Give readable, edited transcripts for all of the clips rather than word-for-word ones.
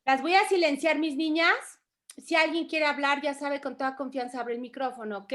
Las voy a silenciar, mis niñas. Si alguien quiere hablar, ya sabe, con toda confianza abre el micrófono, ¿ok?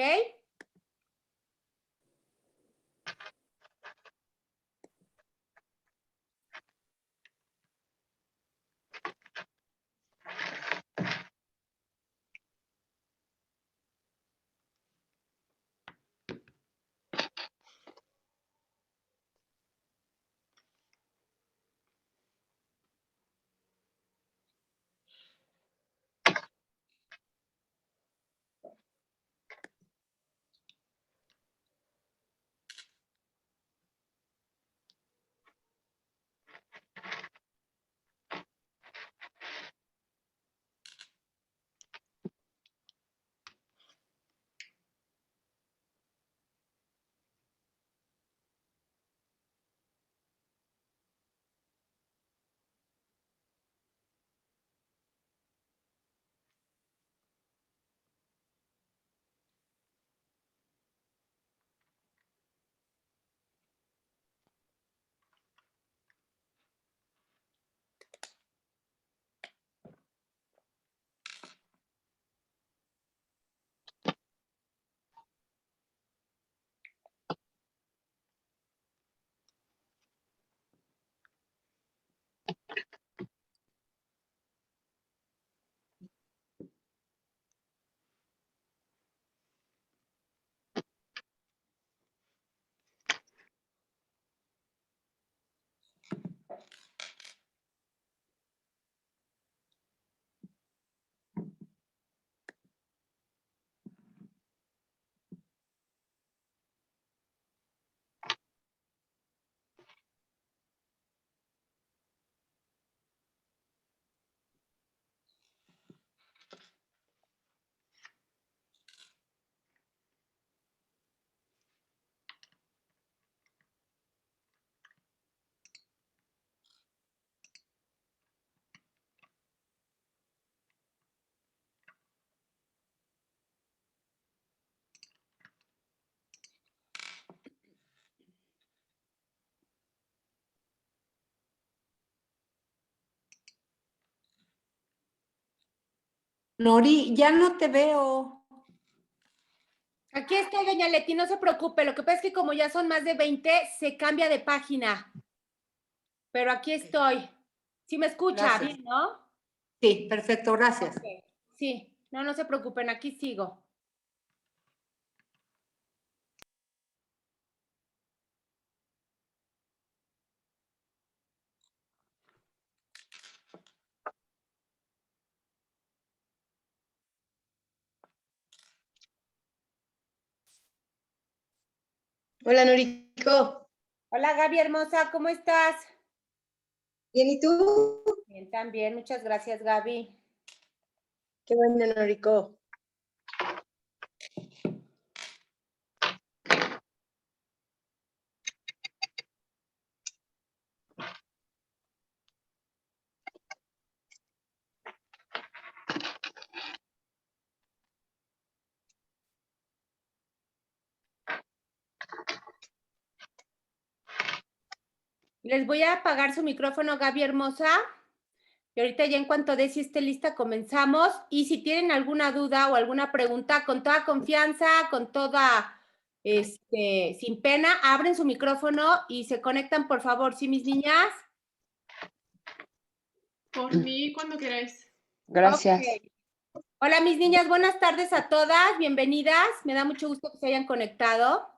Nori, ya no te veo. Aquí estoy, doña Leti, no se preocupe. Lo que pasa es que como ya son más de 20, se cambia de página. Pero aquí estoy. ¿Sí me escucha? Gracias. Bien, ¿no? Sí, perfecto, gracias. Okay. Sí, no se preocupen, aquí sigo. Hola, Noriko. Hola, Gaby hermosa, ¿cómo estás? Bien, ¿y tú? Bien, también. Muchas gracias, Gaby. Qué bueno, Noriko. Les voy a apagar su micrófono, Gaby hermosa. Y ahorita ya en cuanto Desi esté lista, comenzamos. Y si tienen alguna duda o alguna pregunta, con toda confianza, con toda, sin pena, abren su micrófono y se conectan, por favor. ¿Sí, mis niñas? Por mí, cuando queráis. Gracias. Okay. Hola, mis niñas, buenas tardes a todas. Bienvenidas. Me da mucho gusto que se hayan conectado.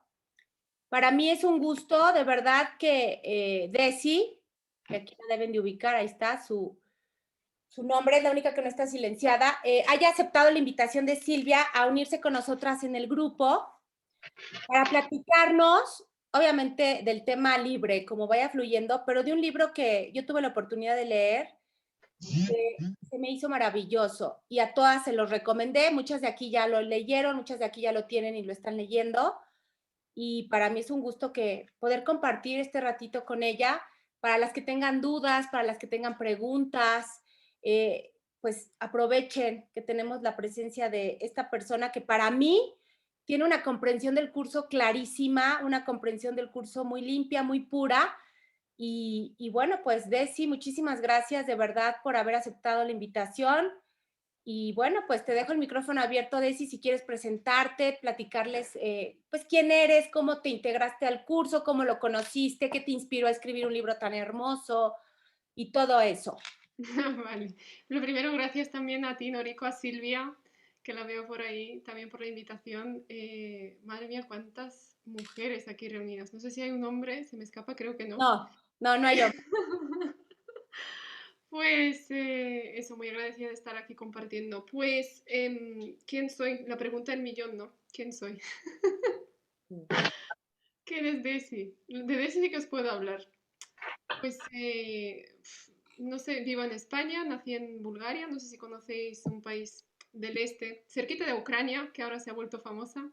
Para mí es un gusto, de verdad, que Desi, que aquí la deben de ubicar, ahí está su nombre, es la única que no está silenciada, haya aceptado la invitación de Silvia a unirse con nosotras en el grupo para platicarnos, obviamente, del tema libre, como vaya fluyendo, pero de un libro que yo tuve la oportunidad de leer, que se me hizo maravilloso y a todas se los recomendé. Muchas de aquí ya lo leyeron, muchas de aquí ya lo tienen y lo están leyendo. Y para mí es un gusto que poder compartir este ratito con ella, para las que tengan dudas, para las que tengan preguntas, pues aprovechen que tenemos la presencia de esta persona que para mí tiene una comprensión del curso clarísima, una comprensión del curso muy limpia, muy pura, Y bueno, pues Desi, muchísimas gracias de verdad por haber aceptado la invitación. Y bueno, pues te dejo el micrófono abierto, Desi, si quieres presentarte, platicarles pues quién eres, cómo te integraste al curso, cómo lo conociste, qué te inspiró a escribir un libro tan hermoso y todo eso. Vale. Lo primero, gracias también a ti, Noriko, a Silvia, que la veo por ahí, también por la invitación. Madre mía, cuántas mujeres aquí reunidas. No sé si hay un hombre, se me escapa, creo que no. No hay hombre. Pues eso, muy agradecida de estar aquí compartiendo. Pues, ¿quién soy? La pregunta del millón, ¿no? ¿Quién soy? ¿Quién es Desi? De Desi sí que os puedo hablar. Pues, no sé, vivo en España, nací en Bulgaria, no sé si conocéis un país del este, cerquita de Ucrania, que ahora se ha vuelto famosa.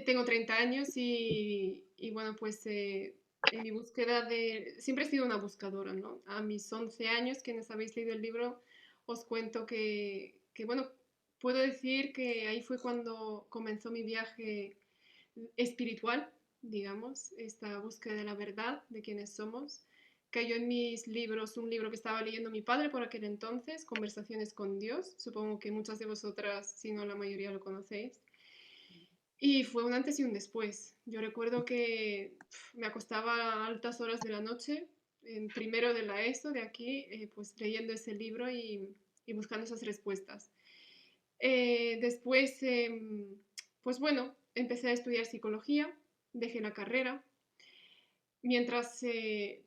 Tengo 30 años y bueno, pues en mi búsqueda de... Siempre he sido una buscadora, ¿no? A mis 11 años, quienes habéis leído el libro, os cuento que bueno, puedo decir que ahí fue cuando comenzó mi viaje espiritual, digamos, esta búsqueda de la verdad, de quiénes somos. Cayó en mis libros un libro que estaba leyendo mi padre por aquel entonces, Conversaciones con Dios. Supongo que muchas de vosotras, si no la mayoría, lo conocéis. Y fue un antes y un después. Yo recuerdo que me acostaba a altas horas de la noche, en primero de la ESO, de aquí, pues leyendo ese libro y buscando esas respuestas. Después, pues bueno, empecé a estudiar psicología, dejé la carrera. Mientras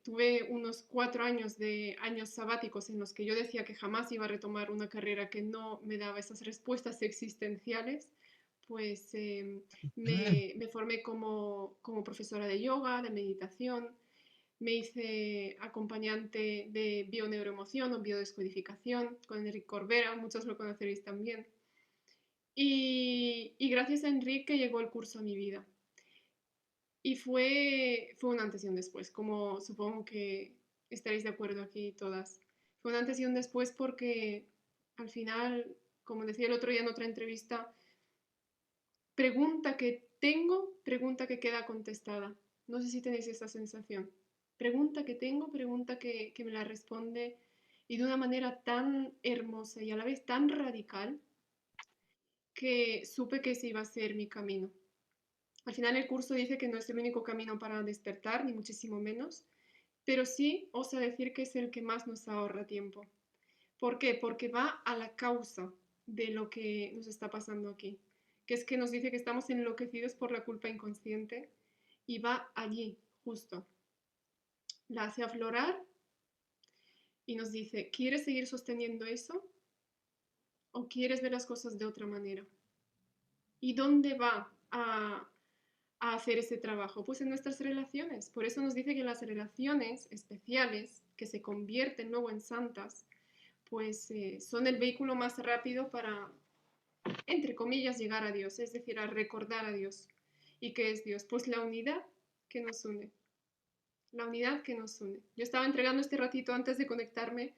tuve unos 4 años de años sabáticos en los que yo decía que jamás iba a retomar una carrera que no me daba esas respuestas existenciales, pues me formé como profesora de yoga, de meditación, me hice acompañante de bioneuroemoción o biodescodificación con Enrique Corbera, muchos lo conoceréis también. Y gracias a Enrique llegó el curso a mi vida. Y fue un antes y un después, como supongo que estaréis de acuerdo aquí todas. Fue un antes y un después porque al final, como decía el otro día en otra entrevista, pregunta que tengo, pregunta que queda contestada. No sé si tenéis esa sensación. Pregunta que tengo, pregunta que me la responde y de una manera tan hermosa y a la vez tan radical que supe que ese iba a ser mi camino. Al final el curso dice que no es el único camino para despertar, ni muchísimo menos, pero sí osa decir que es el que más nos ahorra tiempo. ¿Por qué? Porque va a la causa de lo que nos está pasando aquí, que es que nos dice que estamos enloquecidos por la culpa inconsciente y va allí, justo. La hace aflorar y nos dice, ¿quieres seguir sosteniendo eso o quieres ver las cosas de otra manera? ¿Y dónde va a hacer ese trabajo? Pues en nuestras relaciones. Por eso nos dice que las relaciones especiales, que se convierten luego en santas, pues son el vehículo más rápido para, entre comillas, llegar a Dios, es decir, a recordar a Dios. ¿Y qué es Dios? Pues la unidad que nos une. La unidad que nos une. Yo estaba entregando este ratito antes de conectarme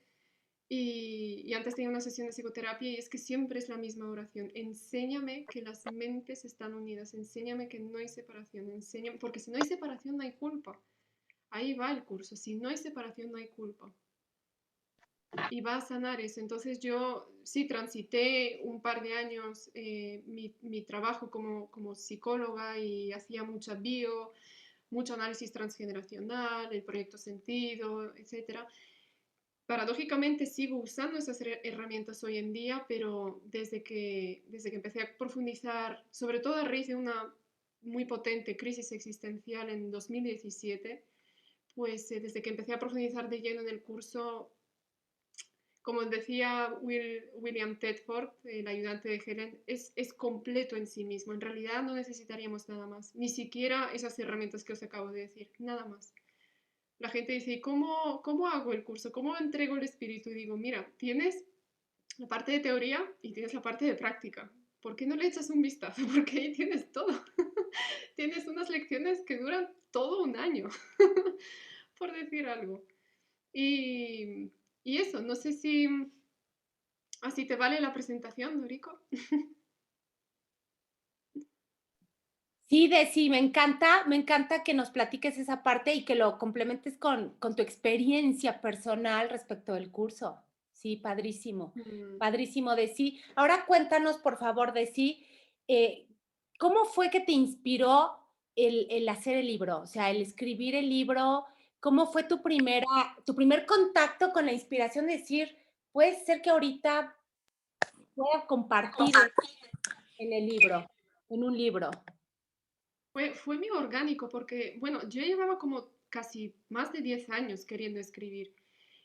y antes tenía una sesión de psicoterapia y es que siempre es la misma oración. Enséñame que las mentes están unidas, enséñame que no hay separación, enséñame, porque si no hay separación no hay culpa. Ahí va el curso, si no hay separación no hay culpa. Y va a sanar eso. Entonces yo sí transité un par de años mi trabajo como psicóloga y hacía mucha mucho análisis transgeneracional, el proyecto Sentido, etcétera. Paradójicamente sigo usando esas herramientas hoy en día, pero desde que empecé a profundizar, sobre todo a raíz de una muy potente crisis existencial en 2017, pues desde que empecé a profundizar de lleno en el curso, como decía William Tedford, el ayudante de Helen, es completo en sí mismo. En realidad no necesitaríamos nada más, ni siquiera esas herramientas que os acabo de decir, nada más. La gente dice, ¿y cómo hago el curso? ¿Cómo entrego el espíritu? Y digo, mira, tienes la parte de teoría y tienes la parte de práctica. ¿Por qué no le echas un vistazo? Porque ahí tienes todo. Tienes unas lecciones que duran todo un año, por decir algo. Y, y eso, no sé si así te vale la presentación, Noriko. Sí, Desi, me encanta que nos platiques esa parte y que lo complementes con tu experiencia personal respecto del curso. Sí, padrísimo, Mm. padrísimo, Desi. Ahora cuéntanos, por favor, Desi, eh, ¿cómo fue que te inspiró el hacer el libro? O sea, el escribir el libro, ¿cómo fue tu primer contacto con la inspiración de decir, puede ser que ahorita pueda compartir en el libro, en un libro? Fue muy orgánico porque, bueno, yo llevaba como casi más de 10 años queriendo escribir.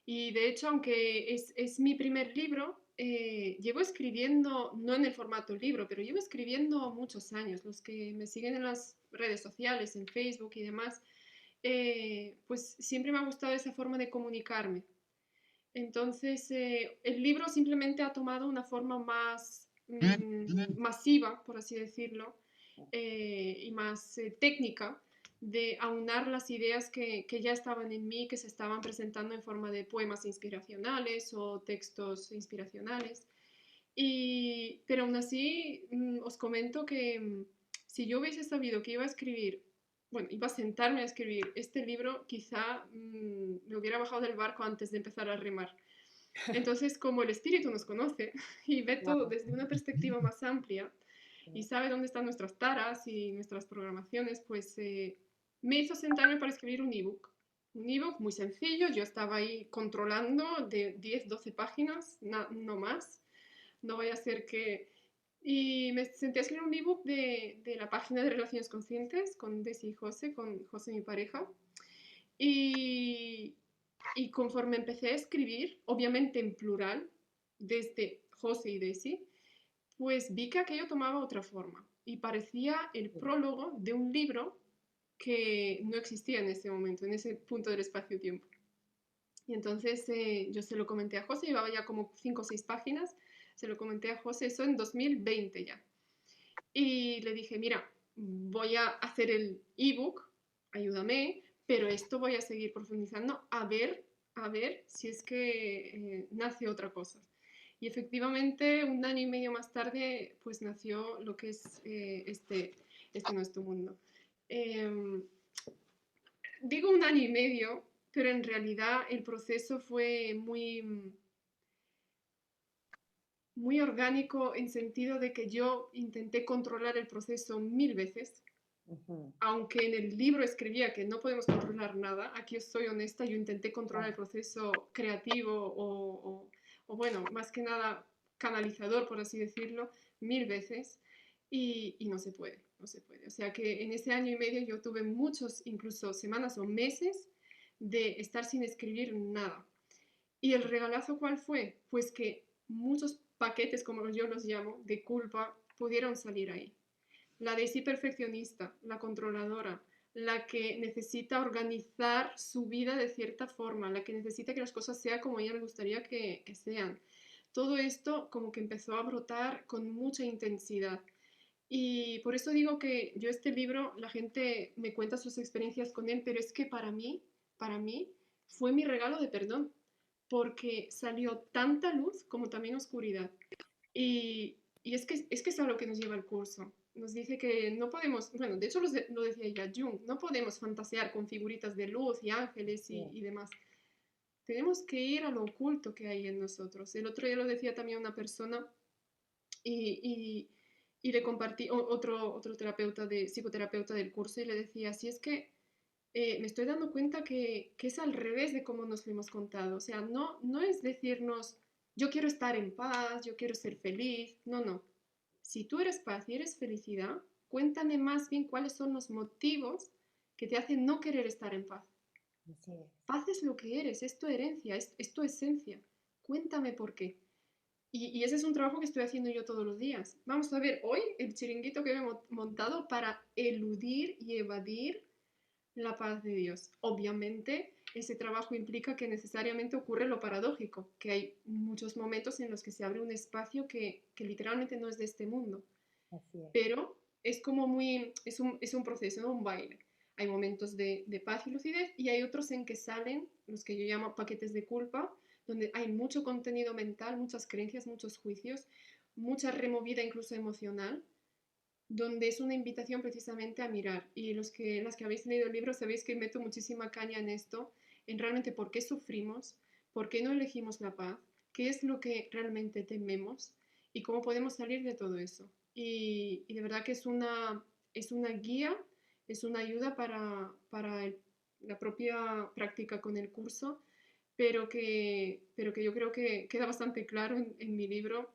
Y de hecho, aunque es mi primer libro, llevo escribiendo, no en el formato libro, pero llevo escribiendo muchos años. Los que me siguen en las redes sociales, en Facebook y demás, pues siempre me ha gustado esa forma de comunicarme. Entonces, el libro simplemente ha tomado una forma más masiva, por así decirlo, y más técnica de aunar las ideas que ya estaban en mí, que se estaban presentando en forma de poemas inspiracionales o textos inspiracionales. Pero aún así, os comento que si yo hubiese sabido que iba a escribir, bueno, iba a sentarme a escribir este libro, quizá me hubiera bajado del barco antes de empezar a remar. Entonces, como el espíritu nos conoce y ve todo desde una perspectiva más amplia y sabe dónde están nuestras taras y nuestras programaciones, pues me hizo sentarme para escribir un ebook. Un ebook muy sencillo, yo estaba ahí controlando de 10, 12 páginas, no más. No vaya a ser que... Y me senté a escribir un ebook de la página de Relaciones Conscientes con Desi y José, con José mi pareja. Y, y conforme empecé a escribir, obviamente en plural, desde José y Desi, pues vi que aquello tomaba otra forma y parecía el prólogo de un libro que no existía en ese momento, en ese punto del espacio-tiempo. Y entonces yo se lo comenté a José, llevaba ya como 5 o 6 páginas, se lo comenté a José, eso en 2020 ya. Y le dije, mira, voy a hacer el ebook, ayúdame, pero esto voy a seguir profundizando a ver si es que nace otra cosa. Y efectivamente, un año y medio más tarde, pues nació lo que es este nuestro mundo. Eh, Digo un año y medio, pero en realidad el proceso fue muy orgánico en sentido de que yo intenté controlar el proceso 1000 veces. Aunque en el libro escribía que no podemos controlar nada, aquí os soy honesta, yo intenté controlar el proceso creativo o bueno, más que nada canalizador, por así decirlo, 1000 veces y no se puede, no se puede. O sea que en ese año y medio yo tuve muchos, incluso semanas o meses de estar sin escribir nada. ¿Y el regalazo cuál fue? Pues que muchos paquetes, como yo los llamo, de culpa pudieron salir ahí. La Daisy perfeccionista, la controladora, la que necesita organizar su vida de cierta forma, la que necesita que las cosas sean como a ella le gustaría que sean. Todo esto como que empezó a brotar con mucha intensidad. Y por eso digo que yo este libro, la gente me cuenta sus experiencias con él, pero es que para mí, fue mi regalo de perdón, porque salió tanta luz como también oscuridad. Y es que es a lo que nos lleva el curso. Nos dice que no podemos, bueno, de hecho lo decía ya Jung, no podemos fantasear con figuritas de luz y ángeles y demás. Tenemos que ir a lo oculto que hay en nosotros. El otro día lo decía también una persona y, y le compartí otro terapeuta psicoterapeuta del curso y le decía, si es que me estoy dando cuenta que es al revés de cómo nos lo hemos contado. O sea, no es decirnos, yo quiero estar en paz, yo quiero ser feliz. No, no. Si tú eres paz y eres felicidad, cuéntame más bien cuáles son los motivos que te hacen no querer estar en paz. Paz es lo que eres, es tu herencia, es tu esencia. Cuéntame por qué. Y ese es un trabajo que estoy haciendo yo todos los días. Vamos a ver hoy el chiringuito que he montado para eludir y evadir la paz de Dios. Obviamente, ese trabajo implica que necesariamente ocurre lo paradójico, que hay muchos momentos en los que se abre un espacio que literalmente no es de este mundo. Pero es como es un proceso, ¿no? Un baile. Hay momentos de paz y lucidez y hay otros en que salen los que yo llamo paquetes de culpa, donde hay mucho contenido mental, muchas creencias, muchos juicios, mucha removida incluso emocional. donde es una invitación precisamente a mirar. Y las que habéis leído el libro sabéis que meto muchísima caña en esto, en realmente por qué sufrimos, por qué no elegimos la paz, qué es lo que realmente tememos y cómo podemos salir de todo eso. Y de verdad que es una guía, es una ayuda para la propia práctica con el curso, pero que yo creo que queda bastante claro en mi libro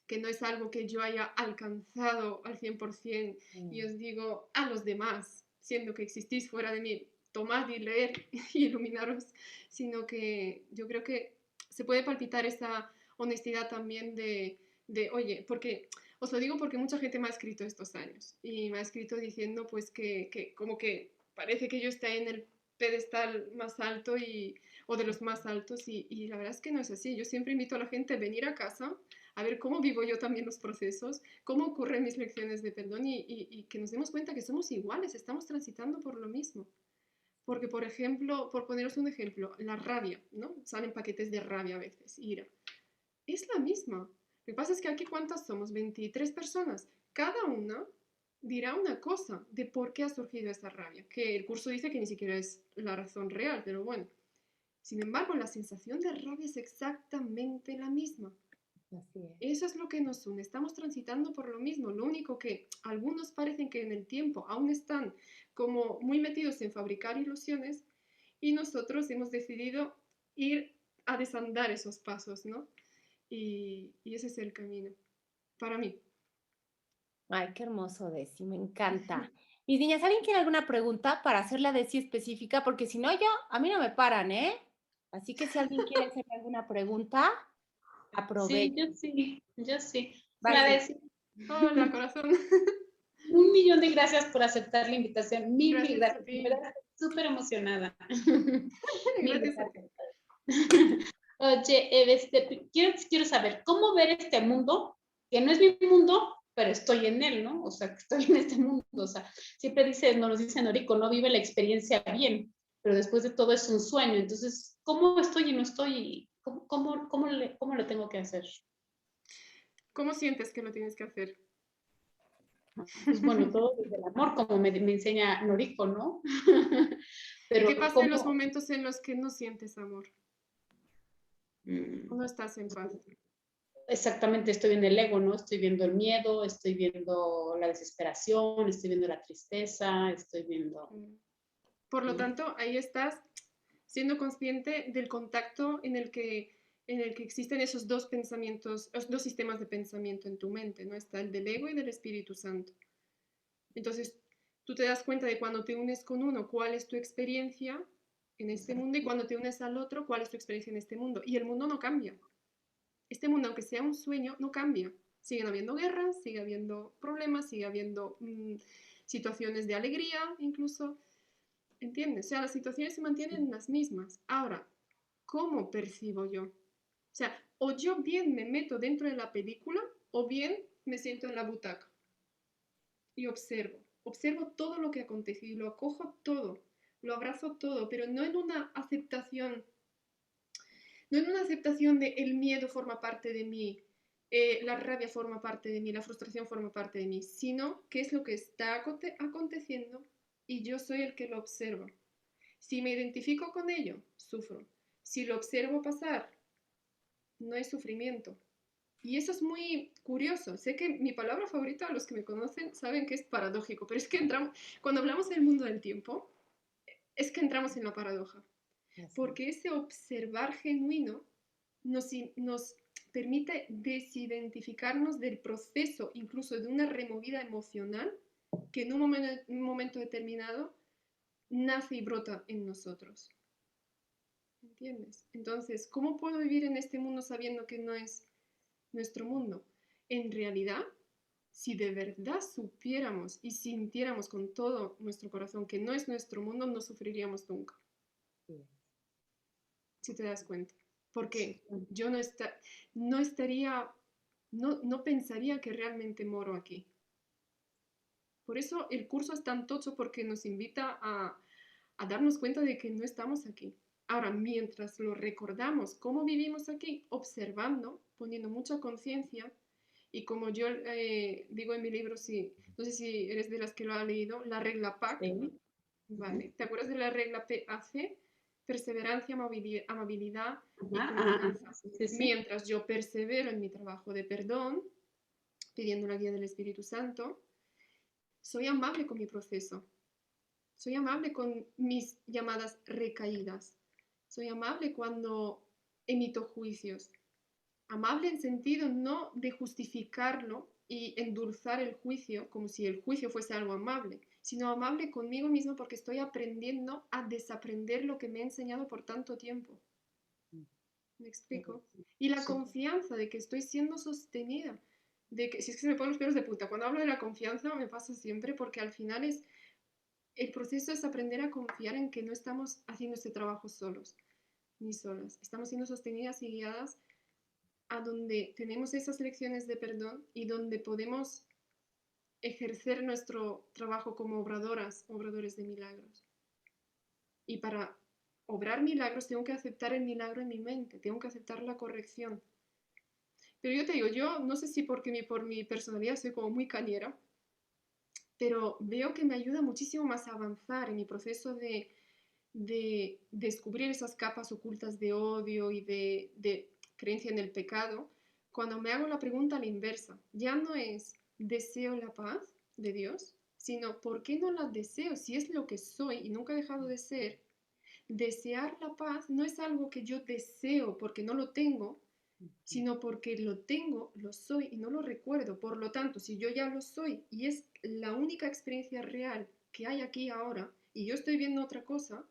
que no es algo que yo haya alcanzado al 100% y os digo a los demás, siendo que existís fuera de mí, tomad y leer y iluminaros, sino que yo creo que se puede palpitar esa honestidad también oye, porque os lo digo porque mucha gente me ha escrito estos años y me ha escrito diciendo pues que como que parece que yo estoy en el pedestal más alto o de los más altos y la verdad es que no es así. Yo siempre invito a la gente a venir a casa a ver cómo vivo yo también los procesos, cómo ocurren mis lecciones de perdón y que nos demos cuenta que somos iguales, estamos transitando por lo mismo. Porque, por ejemplo, por poneros un ejemplo, la rabia, ¿no? Salen paquetes de rabia a veces, ira. Es la misma. Lo que pasa es que aquí, ¿cuántas somos? 23 personas. Cada una dirá una cosa de por qué ha surgido esa rabia, que el curso dice que ni siquiera es la razón real, pero bueno. Sin embargo, la sensación de rabia es exactamente la misma. Así es. Eso es lo que nos une, estamos transitando por lo mismo, lo único que algunos parecen que en el tiempo aún están como muy metidos en fabricar ilusiones y nosotros hemos decidido ir a desandar esos pasos, ¿no? Y ese es el camino, para mí. Ay, qué hermoso, Desi, me encanta. Mis niñas, ¿alguien quiere alguna pregunta para hacerla a Desi específica? Porque si no, a mí no me paran, ¿eh? Así que si alguien quiere hacer alguna pregunta, Sí, aproveche. yo sí. Bye, La Desi. Desi, Hola, corazón. 1.000.000 de gracias por aceptar la invitación. Mil Gracias a gracias. ti. De verdad, estoy súper emocionada. Mil Gracias a ti. gracias. Oye, quiero saber, ¿cómo ver este mundo? Que no es mi mundo, pero estoy en él, ¿no? O sea, que estoy en este mundo. O sea, siempre nos dice Noriko, no vive la experiencia bien, pero después de todo es un sueño. Entonces, ¿cómo estoy y no estoy? ¿Cómo lo tengo que hacer? ¿Cómo sientes que lo tienes que hacer? Pues bueno, todo desde el amor, como me enseña Noriko, ¿no? ¿Y Pero qué pasa en los ¿cómo? momentos en los que no sientes amor? ¿O no estás en paz? Exactamente, estoy viendo el ego, ¿no? Estoy viendo el miedo, estoy viendo la desesperación, estoy viendo la tristeza, estoy viendo... Por lo ¿no? tanto, ahí estás siendo consciente del contacto en el que existen esos dos pensamientos, esos dos sistemas de pensamiento en tu mente, ¿no? Está el del ego y del Espíritu Santo. Entonces, tú te das cuenta de cuando te unes con uno, cuál es tu experiencia en este mundo y cuando te unes al otro, cuál es tu experiencia en este mundo. Y el mundo no cambia. Este mundo, aunque sea un sueño, no cambia. Siguen habiendo guerras, sigue habiendo problemas, sigue habiendo situaciones de alegría incluso. ¿Entiendes? O sea, las situaciones se mantienen las mismas. Ahora, ¿cómo percibo yo? O sea, o yo bien me meto dentro de la película o bien me siento en la butaca y observo. Observo todo lo que acontece y lo acojo todo, lo abrazo todo, pero no en una aceptación, no en una aceptación de el miedo forma parte de mí, la rabia forma parte de mí, la frustración forma parte de mí, sino qué es lo que está aconteciendo y yo soy el que lo observa. Si me identifico con ello, sufro. Si lo observo pasar, no hay sufrimiento. Y eso es muy curioso. Sé que mi palabra favorita, los que me conocen saben que es paradójico, pero es que cuando hablamos del mundo del tiempo, es que entramos en la paradoja. Porque ese observar genuino nos permite desidentificarnos del proceso, incluso de una removida emocional, que en un momento determinado nace y brota en nosotros. ¿Entiendes? Entonces, ¿cómo puedo vivir en este mundo sabiendo que no es nuestro mundo? En realidad, si de verdad supiéramos y sintiéramos con todo nuestro corazón que no es nuestro mundo, no sufriríamos nunca. Si te das cuenta. Porque yo no estaría, no pensaría que realmente moro aquí. Por eso el curso es tan tocho porque nos invita a darnos cuenta de que no estamos aquí. Ahora, mientras lo recordamos, cómo vivimos aquí, observando, poniendo mucha conciencia Y como yo digo en mi libro, no sé si eres de las que lo ha leído, la regla PAC, Sí. ¿vale? ¿Te acuerdas de la regla PAC? Perseverancia, amabilidad y Ajá, confianza. sí, sí, sí. Mientras yo persevero en mi trabajo de perdón, pidiendo la guía del Espíritu Santo, soy amable con mi proceso. Soy amable con mis llamadas recaídas. Soy amable cuando emito juicios. Amable en sentido no de justificarlo y endulzar el juicio como si el juicio fuese algo amable, sino amable conmigo mismo porque estoy aprendiendo a desaprender lo que me he enseñado por tanto tiempo. ¿Me explico? Y la confianza de que estoy siendo sostenida, de que, si es que se me ponen los pelos de punta, cuando hablo de la confianza me pasa siempre porque al final el proceso es aprender a confiar en que no estamos haciendo este trabajo solos ni solas, estamos siendo sostenidas y guiadas a donde tenemos esas lecciones de perdón y donde podemos ejercer nuestro trabajo como obradores de milagros. Y para obrar milagros tengo que aceptar el milagro en mi mente, tengo que aceptar la corrección. Pero yo te digo, yo no sé si porque por mi personalidad soy como muy cañera, pero veo que me ayuda muchísimo más a avanzar en mi proceso de descubrir esas capas ocultas de odio y de creencia en el pecado, cuando me hago la pregunta a la inversa. Ya no es deseo la paz de Dios, sino ¿por qué no la deseo? Si es lo que soy y nunca he dejado de ser, desear la paz no es algo que yo deseo porque no lo tengo, sino porque lo tengo, lo soy y no lo recuerdo. Por lo tanto, si yo ya lo soy y es la única experiencia real que hay aquí ahora y yo estoy viendo otra cosa,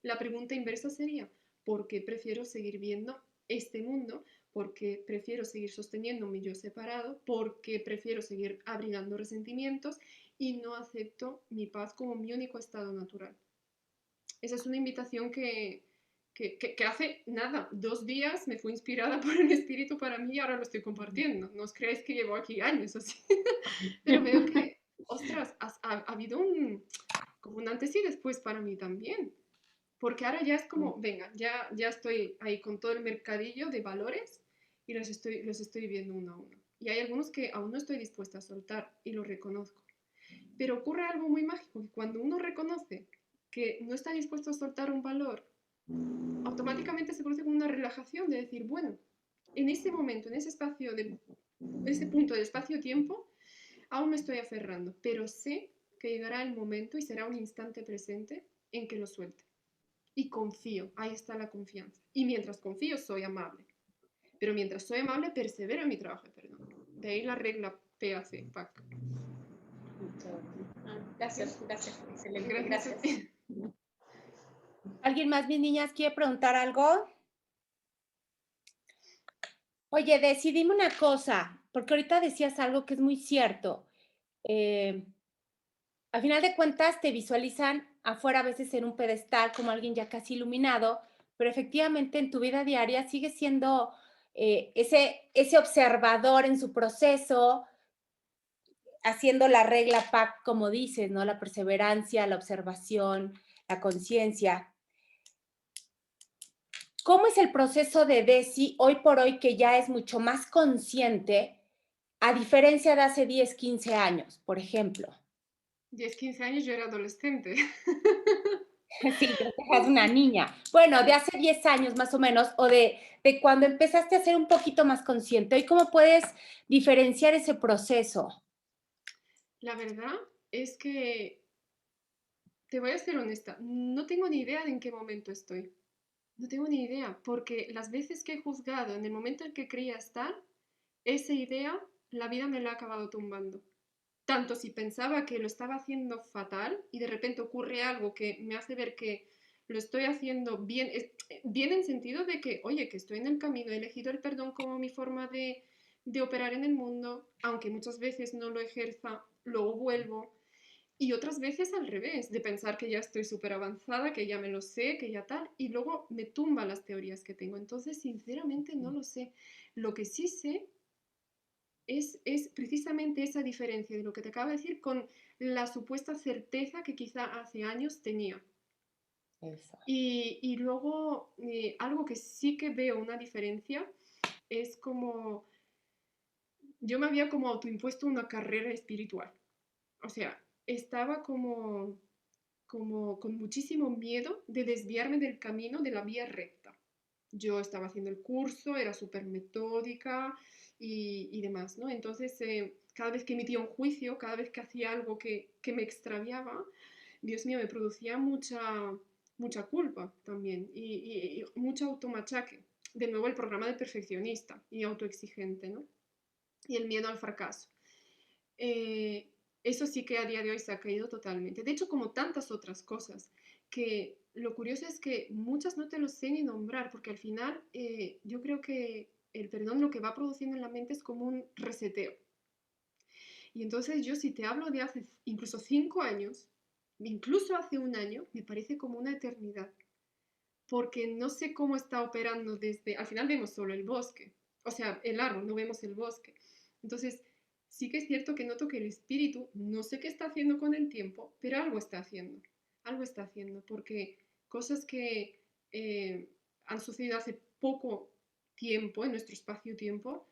la pregunta inversa sería, ¿por qué prefiero seguir viendo este mundo? ¿Por qué prefiero seguir sosteniendo mi yo separado? ¿Por qué prefiero seguir abrigando resentimientos y no acepto mi paz como mi único estado natural? Esa es una invitación que hace nada, 2 días me fue inspirada por el espíritu para mí y ahora lo estoy compartiendo. No os creáis que llevo aquí años así, pero veo que, ostras, ha habido como un antes y después para mí también. Porque ahora ya es como, venga, ya estoy ahí con todo el mercadillo de valores y los estoy viendo uno a uno. Y hay algunos que aún no estoy dispuesta a soltar y lo reconozco. Pero ocurre algo muy mágico, que cuando uno reconoce que no está dispuesto a soltar un valor, automáticamente se produce como una relajación de decir, bueno, en ese momento, en ese espacio, ese punto del espacio-tiempo, aún me estoy aferrando, pero sé que llegará el momento y será un instante presente en que lo suelte. Y confío, ahí está la confianza. Y mientras confío, soy amable. Pero mientras soy amable, persevero en mi trabajo de perdón. De ahí la regla PAC, PAC. Gracias, gracias, excelente, Gracias. gracias. ¿Alguien más, mis niñas, quiere preguntar algo? Oye, dime una cosa, porque ahorita decías algo que es muy cierto. Al final de cuentas, te visualizan afuera a veces en un pedestal como alguien ya casi iluminado, pero efectivamente en tu vida diaria sigues siendo ese observador en su proceso, haciendo la regla PAC, como dices, ¿no? La perseverancia, la observación, la conciencia. ¿Cómo es el proceso de Desi hoy por hoy que ya es mucho más consciente, a diferencia de hace 10, 15 años, por ejemplo? 10, 15 años yo era adolescente. Sí, es una niña. Bueno, de hace 10 años más o menos, o de cuando empezaste a ser un poquito más consciente. ¿Hoy cómo puedes diferenciar ese proceso? La verdad es que, te voy a ser honesta, no tengo ni idea de en qué momento estoy. No tengo ni idea, porque las veces que he juzgado en el momento en que creía estar, esa idea, la vida me la ha acabado tumbando. Tanto si pensaba que lo estaba haciendo fatal y de repente ocurre algo que me hace ver que lo estoy haciendo bien, bien en sentido de que, oye, que estoy en el camino, he elegido el perdón como mi forma de operar en el mundo, aunque muchas veces no lo ejerza, luego vuelvo. Y otras veces al revés, de pensar que ya estoy súper avanzada, que ya me lo sé, que ya tal, y luego me tumba las teorías que tengo. Entonces, sinceramente, no lo sé. Lo que sí sé es precisamente esa diferencia de lo que te acabo de decir con la supuesta certeza que quizá hace años tenía. Eso. Y luego, algo que sí que veo una diferencia es como yo me había como autoimpuesto una carrera espiritual. O sea, estaba como con muchísimo miedo de desviarme del camino de la vía recta. Yo estaba haciendo el curso, era súper metódica y demás, ¿no? Entonces, cada vez que emitía un juicio, cada vez que hacía algo que me extraviaba, Dios mío, me producía mucha culpa también y mucho automachaque. De nuevo el programa de perfeccionista y autoexigente, ¿no? Y el miedo al fracaso. Eh, Eso sí que a día de hoy se ha caído totalmente. De hecho, como tantas otras cosas, que lo curioso es que muchas no te lo sé ni nombrar, porque al final yo creo que el perdón lo que va produciendo en la mente es como un reseteo. Y entonces yo si te hablo de hace incluso 5 años, incluso hace un año, me parece como una eternidad, porque no sé cómo está operando desde, al final vemos solo el bosque, o sea, el árbol, no vemos el bosque. Entonces, sí que es cierto que noto que el espíritu, no sé qué está haciendo con el tiempo, pero algo está haciendo, porque cosas que han sucedido hace poco tiempo, en nuestro espacio-tiempo,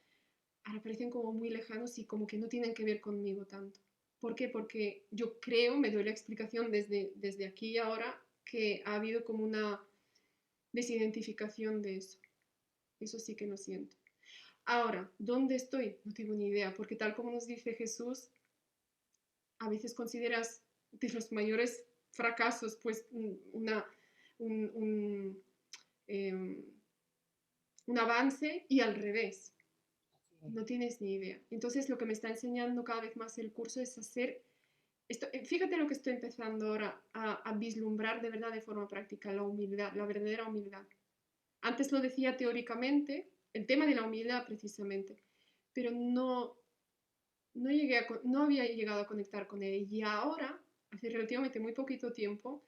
ahora parecen como muy lejanos y como que no tienen que ver conmigo tanto. ¿Por qué? Porque yo creo, me doy la explicación desde aquí y ahora, que ha habido como una desidentificación de eso. Eso sí que lo siento. Ahora, ¿dónde estoy? No tengo ni idea, porque tal como nos dice Jesús, a veces consideras de los mayores fracasos, pues un, un, eh, un avance y al revés. No tienes ni idea. Entonces, lo que me está enseñando cada vez más el curso es hacer esto. Fíjate lo que estoy empezando ahora a vislumbrar de verdad de forma práctica, la humildad, la verdadera humildad. Antes lo decía teóricamente, el tema de la humildad precisamente, pero no había llegado a conectar con él. Y ahora, hace relativamente muy poquito tiempo,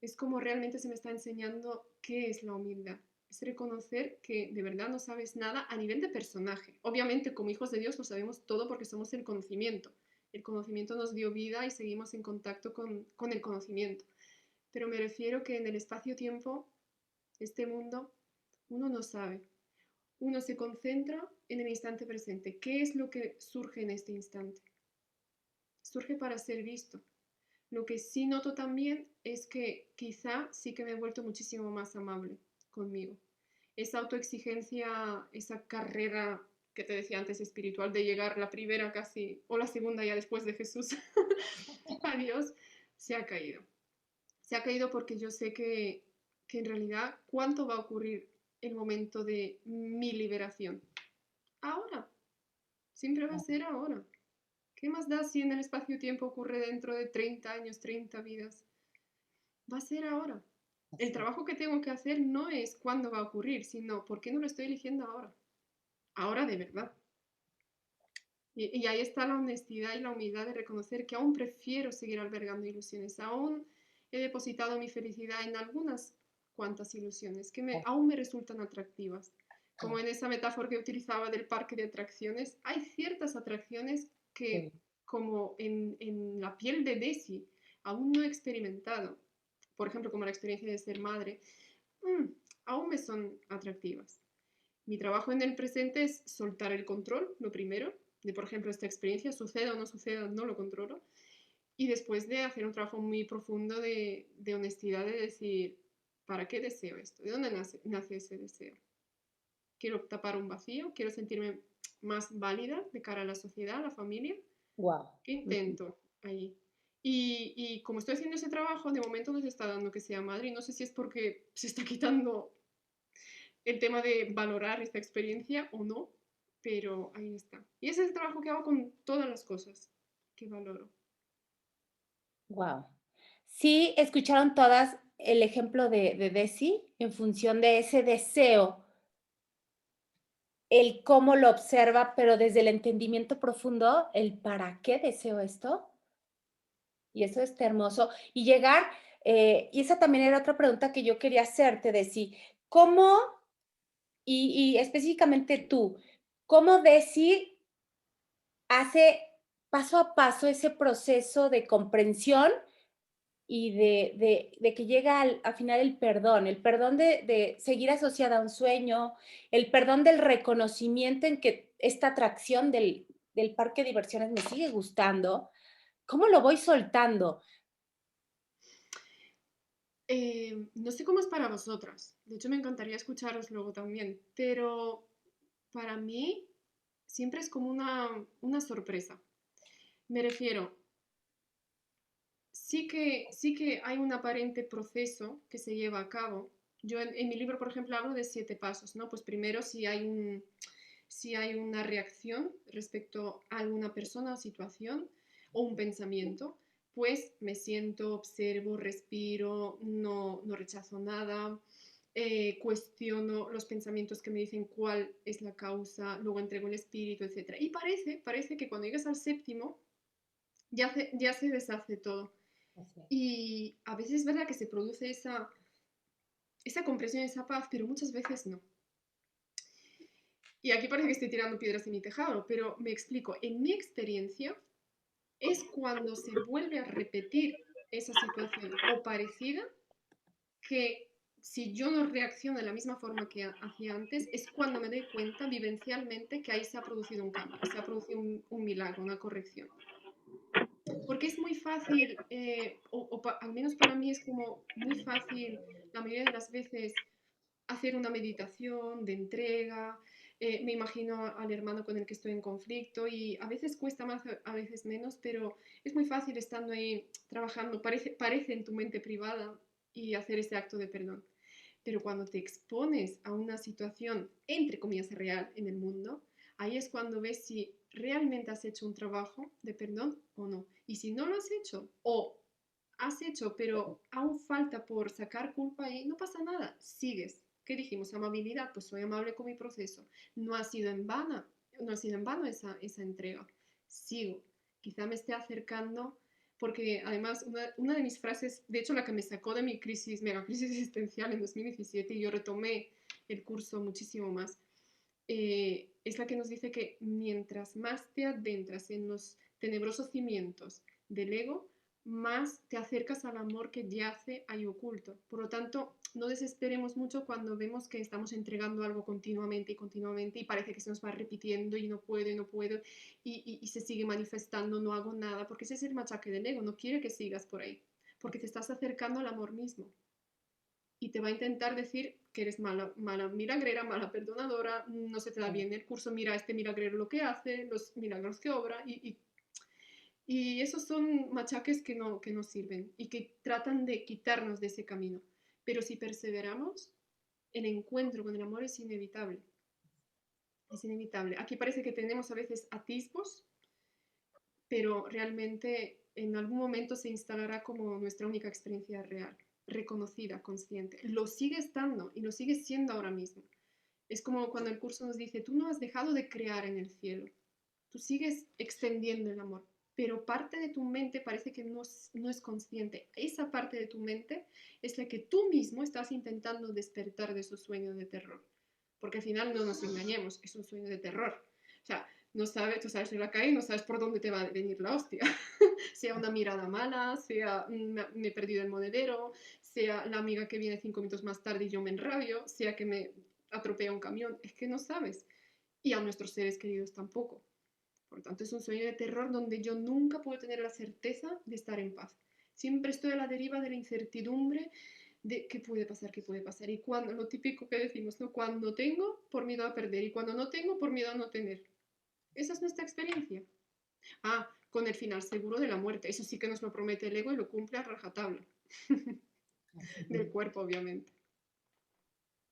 es como realmente se me está enseñando qué es la humildad. Es reconocer que de verdad no sabes nada a nivel de personaje. Obviamente, como hijos de Dios, lo sabemos todo porque somos el conocimiento. El conocimiento nos dio vida y seguimos en contacto con el conocimiento. Pero me refiero que en el espacio-tiempo, este mundo, uno no sabe. Uno se concentra en el instante presente. ¿Qué es lo que surge en este instante? Surge para ser visto. Lo que sí noto también es que quizá sí que me he vuelto muchísimo más amable conmigo. Esa autoexigencia, esa carrera que te decía antes espiritual de llegar la primera casi o la segunda ya después de Jesús a Dios, se ha caído. Se ha caído porque yo sé que en realidad cuánto va a ocurrir el momento de mi liberación. Ahora, siempre va a ser ahora. ¿Qué más da si en el espacio-tiempo ocurre dentro de 30 años, 30 vidas? Va a ser ahora. El trabajo que tengo que hacer no es cuándo va a ocurrir, sino por qué no lo estoy eligiendo ahora. Ahora de verdad. Y ahí está la honestidad y la humildad de reconocer que aún prefiero seguir albergando ilusiones. Aún he depositado mi felicidad en algunas cuantas ilusiones que aún me resultan atractivas. Como en esa metáfora que utilizaba del parque de atracciones, hay ciertas atracciones que, como en la piel de Desi, aún no he experimentado. Por ejemplo, como la experiencia de ser madre, aún me son atractivas. Mi trabajo en el presente es soltar el control, lo primero, de por ejemplo esta experiencia, suceda o no suceda, no lo controlo, y después de hacer un trabajo muy profundo de honestidad, de decir, ¿para qué deseo esto? ¿De dónde nace ese deseo? Quiero tapar un vacío, quiero sentirme más válida de cara a la sociedad, a la familia. Wow. ¿Qué intento ahí? Y como estoy haciendo ese trabajo, de momento no se está dando que sea madre, y no sé si es porque se está quitando el tema de valorar esta experiencia o no, pero ahí está. Y ese es el trabajo que hago con todas las cosas que valoro. Wow. Sí, escucharon todas el ejemplo de Desi en función de ese deseo, el cómo lo observa, pero desde el entendimiento profundo, el para qué deseo esto. Y eso es hermoso. Y llegar, y esa también era otra pregunta que yo quería hacerte, Desi, ¿cómo, y específicamente tú, cómo Desi hace paso a paso ese proceso de comprensión y de que llega al final el perdón de seguir asociada a un sueño, el perdón del reconocimiento en que esta atracción del parque de diversiones me sigue gustando, ¿cómo lo voy soltando? No sé cómo es para vosotras. De hecho, me encantaría escucharos luego también. Pero para mí siempre es como una sorpresa. Me refiero, sí que hay un aparente proceso que se lleva a cabo. Yo en mi libro, por ejemplo, hablo de 7 pasos, ¿no? Pues primero, si hay una reacción respecto a alguna persona o situación o un pensamiento, pues me siento, observo, respiro, no rechazo nada, cuestiono los pensamientos que me dicen cuál es la causa, luego entrego el espíritu, etc. Y parece que cuando llegas al séptimo ya se deshace todo. Y a veces es verdad que se produce esa compresión, esa paz, pero muchas veces no. Y aquí parece que estoy tirando piedras en mi tejado, pero me explico. En mi experiencia es cuando se vuelve a repetir esa situación o parecida que si yo no reacciono de la misma forma que hacía antes, es cuando me doy cuenta vivencialmente que ahí se ha producido un cambio, se ha producido un milagro, una corrección. Porque es muy fácil, al menos para mí es como muy fácil la mayoría de las veces hacer una meditación de entrega, me imagino al hermano con el que estoy en conflicto y a veces cuesta más, a veces menos, pero es muy fácil estando ahí trabajando, parece en tu mente privada y hacer ese acto de perdón. Pero cuando te expones a una situación, entre comillas, real en el mundo, ahí es cuando ves si realmente has hecho un trabajo de perdón o no. Y si no lo has hecho o has hecho, pero aún falta por sacar culpa ahí, no pasa nada, sigues. ¿Qué dijimos? Amabilidad, pues soy amable con mi proceso. No ha sido en vano, no ha sido en vano esa entrega. Sigo. Quizá me esté acercando, porque además una de mis frases, de hecho la que me sacó de mi mega crisis existencial en 2017, y yo retomé el curso muchísimo más, es la que nos dice que mientras más te adentras en los tenebrosos cimientos del ego, más te acercas al amor que yace ahí oculto. Por lo tanto, no desesperemos mucho cuando vemos que estamos entregando algo continuamente y continuamente y parece que se nos va repitiendo y no puedo y se sigue manifestando, no hago nada, porque ese es el machaque del ego, no quiere que sigas por ahí, porque te estás acercando al amor mismo y te va a intentar decir que eres mala milagrera, mala perdonadora, no se te da bien el curso, mira este milagrero lo que hace, los milagros que obra y esos son machaques que no sirven y que tratan de quitarnos de ese camino. Pero si perseveramos, el encuentro con el amor es inevitable. Es inevitable. Aquí parece que tenemos a veces atisbos, pero realmente en algún momento se instalará como nuestra única experiencia real, reconocida, consciente. Lo sigue estando y lo sigue siendo ahora mismo. Es como cuando el curso nos dice, tú no has dejado de crear en el cielo, tú sigues extendiendo el amor, pero parte de tu mente parece que no es consciente. Esa parte de tu mente es la que tú mismo estás intentando despertar de su sueño de terror. Porque al final no nos engañemos, es un sueño de terror. O sea, no sabes, tú sabes en la calle, no sabes por dónde te va a venir la hostia. Sea una mirada mala, sea me he perdido el monedero, sea la amiga que viene 5 minutos más tarde y yo me enrabio, sea que me atropella un camión, es que no sabes. Y a nuestros seres queridos tampoco. Por lo tanto, es un sueño de terror donde yo nunca puedo tener la certeza de estar en paz. Siempre estoy a la deriva de la incertidumbre de qué puede pasar, qué puede pasar. Y cuando, lo típico que decimos, ¿no? Cuando tengo, por miedo a perder. Y cuando no tengo, por miedo a no tener. Esa es nuestra experiencia. Ah, con el final seguro de la muerte. Eso sí que nos lo promete el ego y lo cumple a rajatabla. Del cuerpo, obviamente.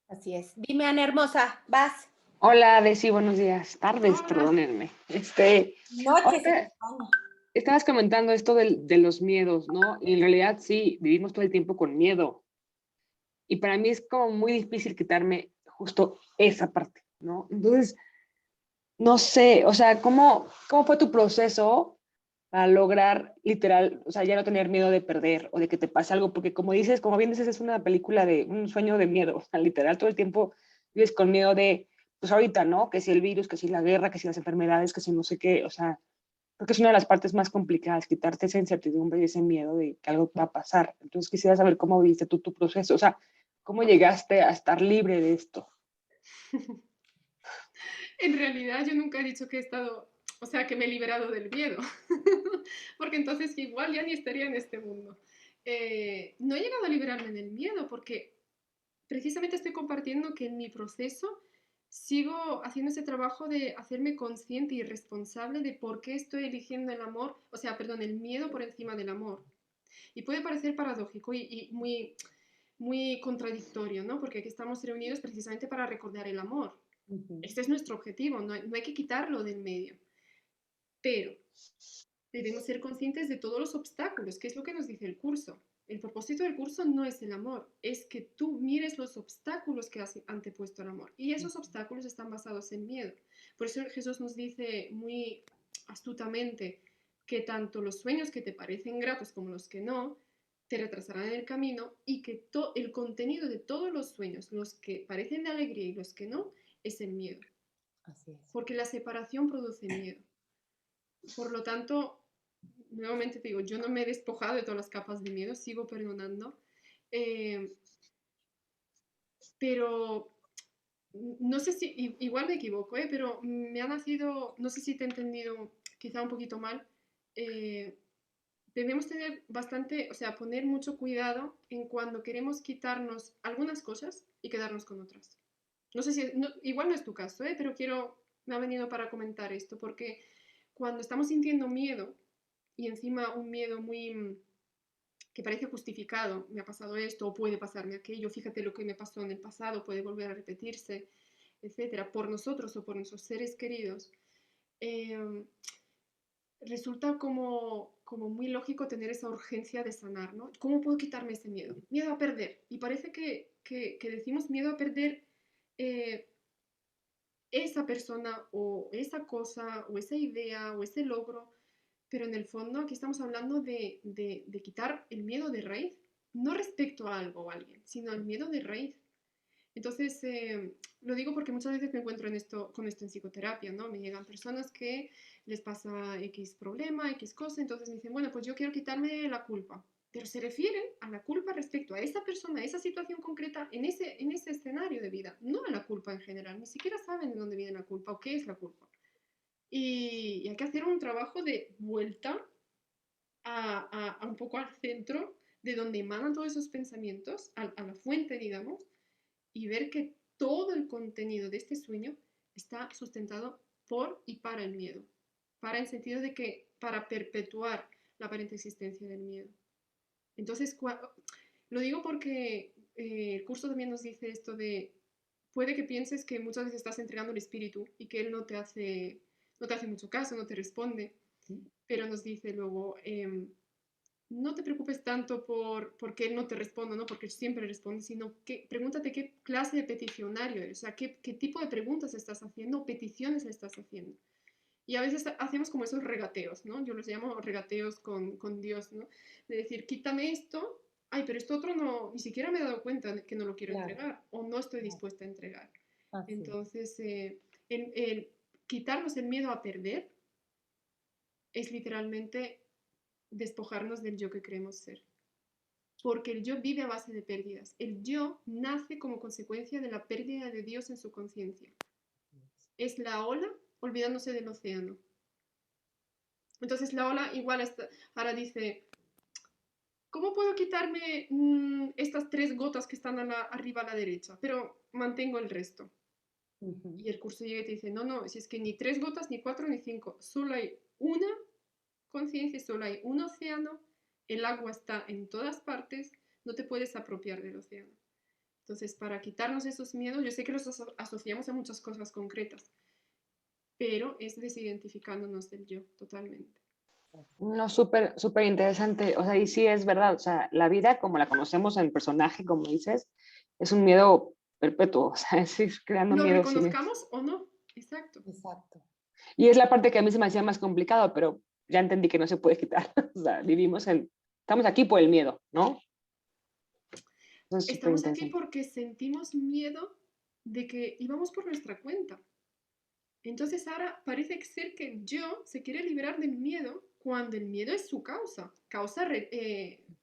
Así es. Dime, Ana hermosa, vas. Hola, Desi, buenos días. Tardes, Hola. perdónenme. Noches. Ahorita estabas comentando esto de los miedos, ¿no? Y en realidad sí, vivimos todo el tiempo con miedo. Y para mí es como muy difícil quitarme justo esa parte, ¿no? Entonces, no sé, o sea, ¿cómo fue tu proceso para lograr literal, o sea, ya no tener miedo de perder o de que te pase algo? Porque como dices, como bien dices, es una película de un sueño de miedo, o sea, literal, todo el tiempo vives con miedo de, pues ahorita, ¿no? Que si el virus, que si la guerra, que si las enfermedades, que si no sé qué, o sea, creo que es una de las partes más complicadas, quitarte esa incertidumbre y ese miedo de que algo va a pasar. Entonces quisiera saber cómo viste tú tu proceso, o sea, cómo llegaste a estar libre de esto. En realidad yo nunca he dicho que he estado, o sea, que me he liberado del miedo, porque entonces igual ya ni estaría en este mundo. No he llegado a liberarme del miedo porque precisamente estoy compartiendo que en mi proceso sigo haciendo ese trabajo de hacerme consciente y responsable de por qué estoy eligiendo el amor, o sea, perdón, el miedo por encima del amor. Y puede parecer paradójico y muy, muy contradictorio, ¿no? Porque aquí estamos reunidos precisamente para recordar el amor. Este es nuestro objetivo, no hay que quitarlo del medio. Pero debemos ser conscientes de todos los obstáculos, que es lo que nos dice el curso. El propósito del curso no es el amor, es que tú mires los obstáculos que has antepuesto al amor. Y esos obstáculos están basados en miedo. Por eso Jesús nos dice muy astutamente que tanto los sueños que te parecen gratos como los que no, te retrasarán en el camino y que el contenido de todos los sueños, los que parecen de alegría y los que no, es el miedo. Así es. Porque la separación produce miedo. Por lo tanto, nuevamente te digo, yo no me he despojado de todas las capas de miedo, sigo perdonando, pero no sé si, igual me equivoco, pero me ha nacido, no sé si te he entendido quizá un poquito mal, debemos tener bastante, o sea, poner mucho cuidado en cuando queremos quitarnos algunas cosas y quedarnos con otras. No sé si, igual no es tu caso, pero me ha venido para comentar esto, porque cuando estamos sintiendo miedo, y encima un miedo muy que parece justificado, me ha pasado esto o puede pasarme aquello, fíjate lo que me pasó en el pasado, puede volver a repetirse, etcétera, por nosotros o por nuestros seres queridos, resulta como muy lógico tener esa urgencia de sanar, ¿no? ¿Cómo puedo quitarme ese miedo? Miedo a perder. Y parece que decimos miedo a perder esa persona o esa cosa o esa idea o ese logro, pero en el fondo aquí estamos hablando de quitar el miedo de raíz, no respecto a algo o a alguien, sino el miedo de raíz. Entonces, lo digo porque muchas veces me encuentro con esto en psicoterapia, ¿no? Me llegan personas que les pasa X problema, X cosa, entonces me dicen, bueno, pues yo quiero quitarme la culpa, pero se refieren a la culpa respecto a esa persona, a esa situación concreta, en ese escenario de vida, no a la culpa en general, ni siquiera saben de dónde viene la culpa o qué es la culpa. Y hay que hacer un trabajo de vuelta a un poco al centro de donde emanan todos esos pensamientos, a la fuente, digamos, y ver que todo el contenido de este sueño está sustentado por y para el miedo. Para el sentido de que para perpetuar la aparente existencia del miedo. Entonces, lo digo porque el curso también nos dice esto de, puede que pienses que muchas veces estás entregando el espíritu y que él no te hace mucho caso, no te responde, pero nos dice luego, no te preocupes tanto porque él no te responda, ¿no? Porque él siempre responde, sino que pregúntate qué clase de peticionario eres, o sea, qué tipo de preguntas estás haciendo o peticiones estás haciendo. Y a veces hacemos como esos regateos, ¿no? Yo los llamo regateos con Dios, ¿no? De decir, quítame esto, ay, pero esto otro no, ni siquiera me he dado cuenta de que no lo quiero entregar o no estoy dispuesta a entregar. Entonces, el quitarnos el miedo a perder es literalmente despojarnos del yo que creemos ser. Porque el yo vive a base de pérdidas. El yo nace como consecuencia de la pérdida de Dios en su conciencia. Es la ola olvidándose del océano. Entonces la ola igual ahora dice, ¿cómo puedo quitarme estas 3 gotas que están arriba a la derecha? Pero mantengo el resto. Y el curso llega y te dice, no, si es que ni 3 gotas, ni 4, ni 5, solo hay una conciencia, solo hay un océano, el agua está en todas partes, no te puedes apropiar del océano. Entonces, para quitarnos esos miedos, yo sé que los asociamos a muchas cosas concretas, pero es desidentificándonos del yo totalmente. No, súper, súper interesante. O sea, y sí es verdad. O sea, la vida como la conocemos en el personaje, como dices, es un miedo perpetuo. O sea, es ir creando Lo miedo. reconozcamos o no, exacto. Exacto. Y es la parte que a mí se me hacía más complicado, pero ya entendí que no se puede quitar. O sea, estamos aquí por el miedo, ¿no? Estamos aquí porque sentimos miedo de que íbamos por nuestra cuenta. Entonces ahora parece ser que el yo se quiere liberar del miedo cuando el miedo es su causa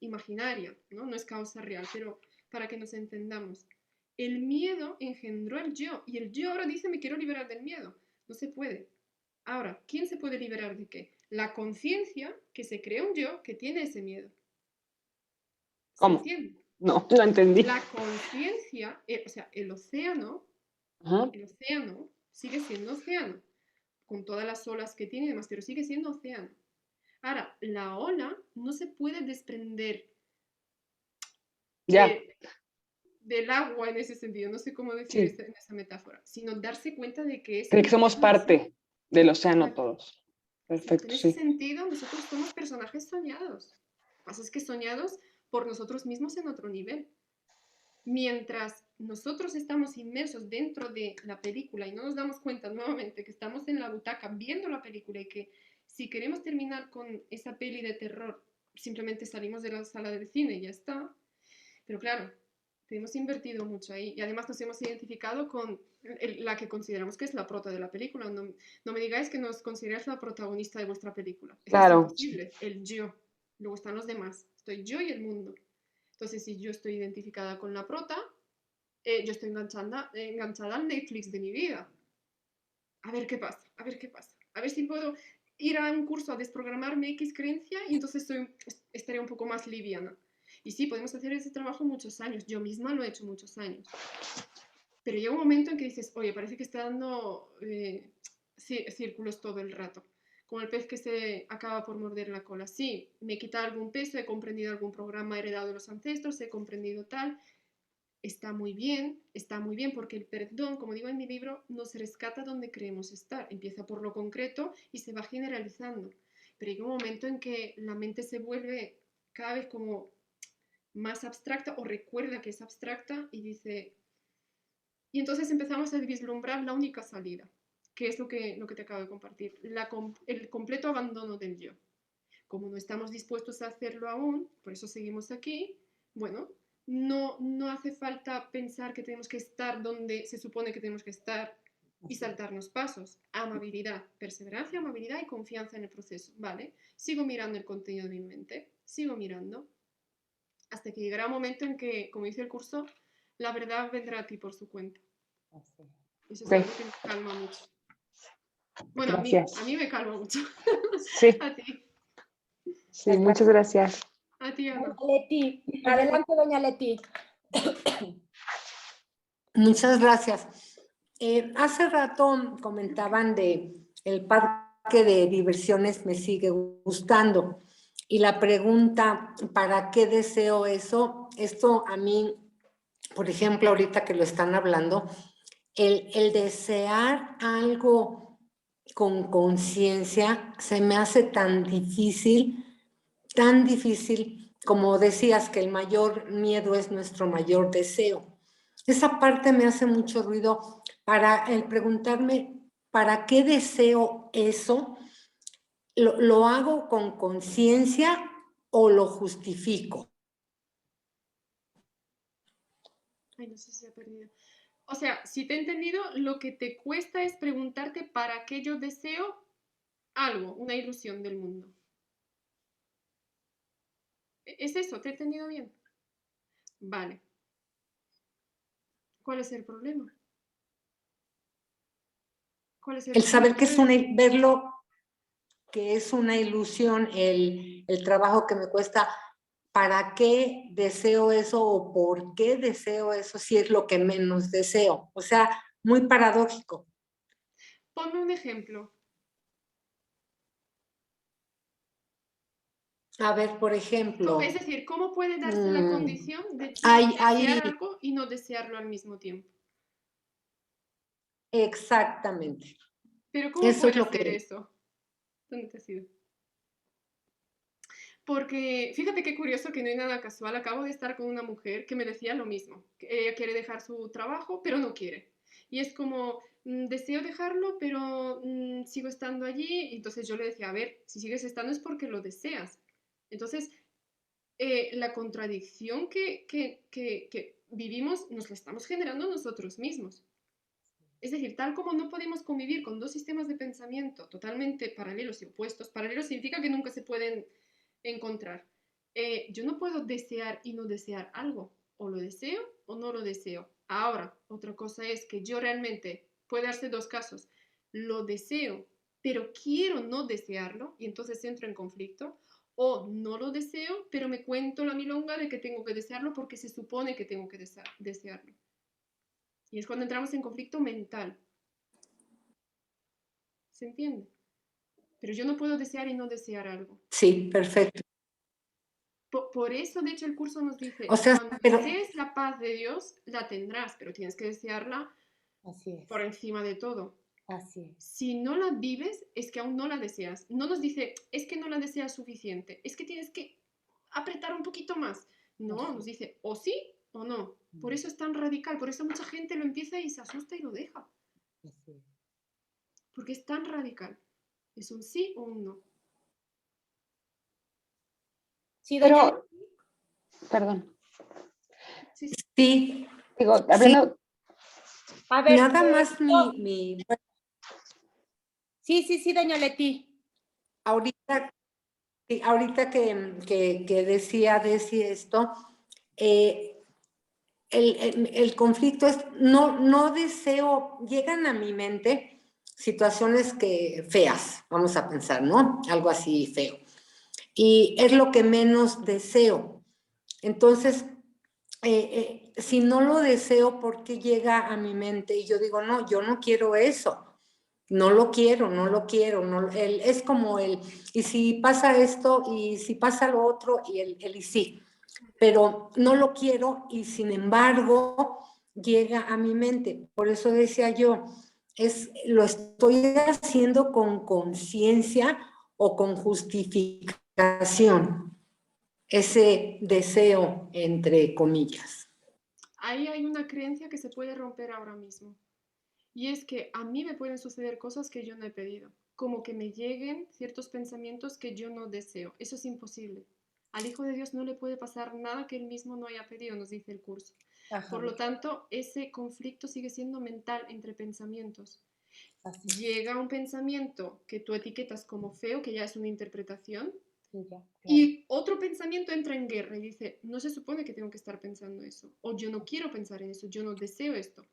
imaginaria, ¿no? No es causa real, pero para que nos entendamos. El miedo engendró el yo y el yo ahora dice me quiero liberar del miedo. No se puede. Ahora, ¿quién se puede liberar de qué? La conciencia que se crea un yo que tiene ese miedo. ¿Se ¿Cómo? entiende? No, no entendí. La conciencia, o sea, el océano Ajá. sigue siendo océano, con todas las olas que tiene y demás, pero sigue siendo océano. Ahora, la ola no se puede desprender Ya, del agua en ese sentido, no sé cómo decir sí. en esa metáfora, sino darse cuenta de que es Creo el que somos océano en sí. parte del océano Exacto. todos. Exacto. Perfecto, En ese sí. sentido, nosotros somos personajes soñados. Lo que pasa es que soñados por nosotros mismos en otro nivel. Mientras nosotros estamos inmersos dentro de la película y no nos damos cuenta nuevamente que estamos en la butaca viendo la película y que si queremos terminar con esa peli de terror, simplemente salimos de la sala del cine y ya está. Pero claro, hemos invertido mucho ahí y además nos hemos identificado con la que consideramos que es la prota de la película. No, no me digáis que nos consideráis la protagonista de vuestra película. Es que es Claro, imposible. El yo. Luego están los demás. Estoy yo y el mundo. Entonces, si yo estoy identificada con la prota, yo estoy enganchada al Netflix de mi vida. A ver qué pasa, a ver qué pasa. A ver si puedo ir a un curso a desprogramarme X creencia y entonces estaré un poco más liviana. Y sí, podemos hacer ese trabajo muchos años. Yo misma lo he hecho muchos años. Pero llega un momento en que dices, oye, parece que está dando círculos todo el rato. Como el pez que se acaba por morder la cola. Sí, me quita algún peso, he comprendido algún programa heredado de los ancestros, he comprendido tal. Está muy bien, porque el perdón, como digo en mi libro, nos rescata donde creemos estar. Empieza por lo concreto y se va generalizando. Pero llega un momento en que la mente se vuelve cada vez como más abstracta o recuerda que es abstracta y dice... Y entonces empezamos a vislumbrar la única salida, que es lo que te acabo de compartir, el completo abandono del yo. Como no estamos dispuestos a hacerlo aún, por eso seguimos aquí, bueno, no hace falta pensar que tenemos que estar donde se supone que tenemos que estar y saltarnos pasos. Amabilidad, perseverancia, amabilidad y confianza en el proceso, ¿vale? Sigo mirando el contenido de mi mente, sigo mirando, hasta que llegará un momento en que, como dice el curso, la verdad vendrá a ti por su cuenta. Eso es ok, algo que me calma mucho. Bueno, gracias. a mí me calma mucho. Sí, A ti, sí, muchas gracias. a ti, Ana. Doña Leti, adelante, doña Leti. Muchas gracias. Hace rato comentaban de el parque de diversiones me sigue gustando. Y la pregunta, ¿para qué deseo eso? Esto a mí, por ejemplo, ahorita que lo están hablando, el desear algo con conciencia se me hace tan difícil, como decías, que el mayor miedo es nuestro mayor deseo. Esa parte me hace mucho ruido para el preguntarme, ¿para qué deseo eso? ¿Lo hago con conciencia o lo justifico? Ay, no sé si se ha perdido. O sea, si te he entendido, lo que te cuesta es preguntarte para qué yo deseo algo, una ilusión del mundo. ¿Es eso? ¿Te he entendido bien? Vale. ¿Cuál es el problema? ¿Cuál es el El saber problema? que es verlo que es una ilusión, el trabajo que me cuesta, ¿para qué deseo eso o por qué deseo eso si es lo que menos deseo? O sea, muy paradójico. Ponme un ejemplo. A ver, por ejemplo, Es decir, ¿cómo puede darse la condición de yo hay, desear algo y no desearlo al mismo tiempo? exactamente. Pero ¿cómo Eso es puede lo ser que, eso? ¿Dónde te has ido? Porque fíjate qué curioso que no hay nada casual. Acabo de estar con una mujer que me decía lo mismo. Que ella quiere dejar su trabajo, pero no quiere. Y es como, deseo dejarlo, pero sigo estando allí. Y entonces yo le decía, a ver, si sigues estando es porque lo deseas. Entonces, la contradicción que vivimos nos la estamos generando nosotros mismos. Es decir, tal como no podemos convivir con dos sistemas de pensamiento totalmente paralelos y opuestos, paralelos significa que nunca se pueden encontrar. Yo no puedo desear y no desear algo. O lo deseo o no lo deseo. Ahora, otra cosa es que yo realmente, puede darse dos casos, lo deseo, pero quiero no desearlo y entonces entro en conflicto, o no lo deseo, pero me cuento la milonga de que tengo que desearlo porque se supone que tengo que desearlo. Y es cuando entramos en conflicto mental. ¿Se entiende? Pero yo no puedo desear y no desear algo. Sí, perfecto. Por eso, de hecho, el curso nos O dice, sea, cuando pero desees la paz de Dios, la tendrás, pero tienes que desearla Así es, por encima de todo. así es. Si no la vives, es que aún no la deseas. No nos dice, es que no la deseas suficiente, es que tienes que apretar un poquito más. No, nos dice, o sí o no. Por eso es tan radical, por eso mucha gente lo empieza y se asusta y lo deja. Porque es tan radical. Es un sí o un no. Sí, doña. Pero, perdón, Sí, sí. sí, digo, sí, hablando, A ver, nada más no. bueno, Sí, doña Leti. ahorita, sí, ahorita que decía Desi esto, eh, el conflicto es, no deseo, llegan a mi mente situaciones feas, vamos a pensar, ¿no? Algo así feo. Y es lo que menos deseo. Entonces, si no lo deseo, ¿por qué llega a mi mente? Y yo digo, no, yo no quiero eso. No lo quiero, no lo quiero. No, es como y si pasa esto, y si pasa lo otro, y y sí. Pero no lo quiero y sin embargo llega a mi mente. Por eso decía yo, lo estoy haciendo con conciencia o con justificación, ese deseo, entre comillas. Ahí hay una creencia que se puede romper ahora mismo. Y es que a mí me pueden suceder cosas que yo no he pedido, como que me lleguen ciertos pensamientos que yo no deseo. Eso es imposible. Al Hijo de Dios no le puede pasar nada que él mismo no haya pedido, nos dice el curso. Ajá, Por lo tanto, ese conflicto sigue siendo mental entre pensamientos. así es. Llega un pensamiento que tú etiquetas como feo, que ya es una interpretación, Sí, ya, claro. y otro pensamiento entra en guerra y dice, no se supone que tengo que estar pensando eso, o yo no quiero pensar en eso, yo no deseo esto.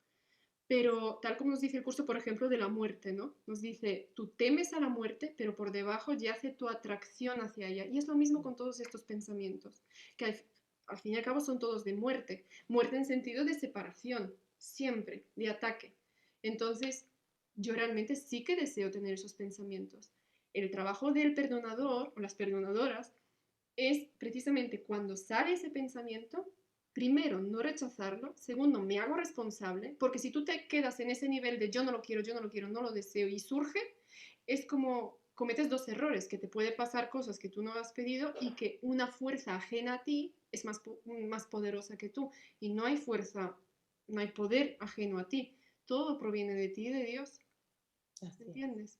Pero tal como nos dice el curso, por ejemplo, de la muerte, ¿no? Nos dice, tú temes a la muerte, pero por debajo yace tu atracción hacia ella. Y es lo mismo con todos estos pensamientos, que al fin y al cabo son todos de muerte. Muerte en sentido de separación, siempre, de ataque. Entonces, yo realmente sí que deseo tener esos pensamientos. El trabajo del perdonador o las perdonadoras es precisamente cuando sale ese pensamiento, primero, no rechazarlo, segundo, me hago responsable, porque si tú te quedas en ese nivel de yo no lo quiero, yo no lo quiero, no lo deseo y surge, es como cometes dos errores, que te puede pasar cosas que tú no has pedido y que una fuerza ajena a ti es más poderosa que tú y no hay fuerza, no hay poder ajeno a ti, todo proviene de ti y de Dios, ¿entiendes?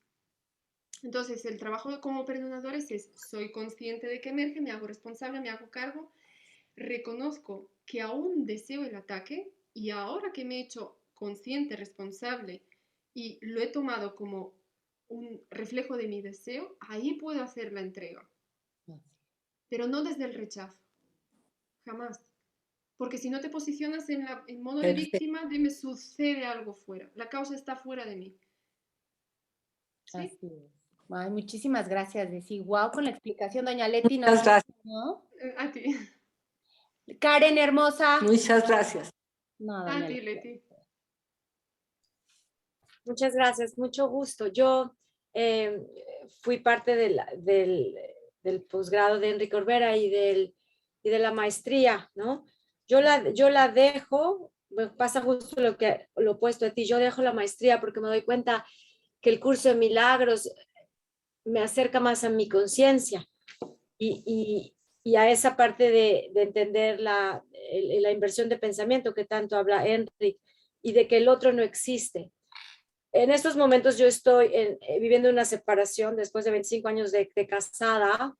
Entonces, el trabajo como perdonadores es, soy consciente de que emerge, me hago responsable, me hago cargo, reconozco que aún deseo el ataque y ahora que me he hecho consciente, responsable y lo he tomado como un reflejo de mi deseo, ahí puedo hacer la entrega, pero no desde el rechazo, jamás. Porque si no te posicionas en modo de Perfecto. víctima, de me sucede algo fuera, la causa está fuera de mí. ¿Sí? Así es. Ay, muchísimas gracias, Desi. Wow, con la explicación, doña Leti, ¿no? Muchas gracias. ¿No? A ti, Karen, hermosa. Muchas gracias. No, a doña ti, Leti. Leti. Muchas gracias, mucho gusto. Yo fui parte del posgrado de Enrique Orbera y de la maestría, ¿no? Yo la dejo, me pasa justo lo opuesto a ti, yo dejo la maestría porque me doy cuenta que el curso de milagros me acerca más a mi conciencia y a esa parte de entender la inversión de pensamiento que tanto habla Enrique y de que el otro no existe. En estos momentos yo estoy viviendo una separación después de 25 años de casada.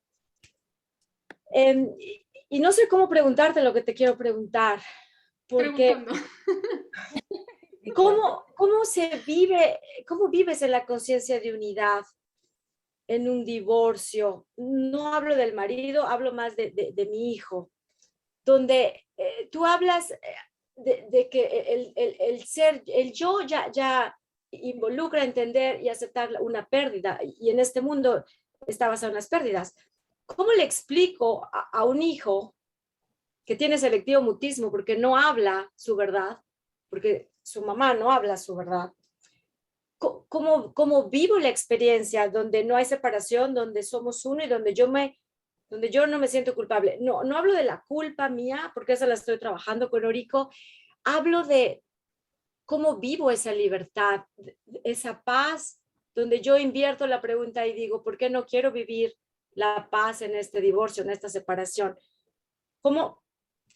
Y no sé cómo preguntarte lo que te quiero preguntar, porque Preguntando. ¿cómo se vive, cómo vives en la conciencia de unidad en un divorcio? No hablo del marido, hablo más de mi hijo, donde tú hablas de que el ser, el yo ya involucra entender y aceptar una pérdida, y en este mundo está basado en las pérdidas. ¿Cómo le explico a un hijo que tiene selectivo mutismo porque no habla su verdad, porque su mamá no habla su verdad? ¿Cómo vivo la experiencia donde no hay separación, donde somos uno y donde yo no me siento culpable? No hablo de la culpa mía, porque esa la estoy trabajando con Orico. Hablo de cómo vivo esa libertad, esa paz, donde yo invierto la pregunta y digo, ¿por qué no quiero vivir la paz en este divorcio, en esta separación? ¿Cómo,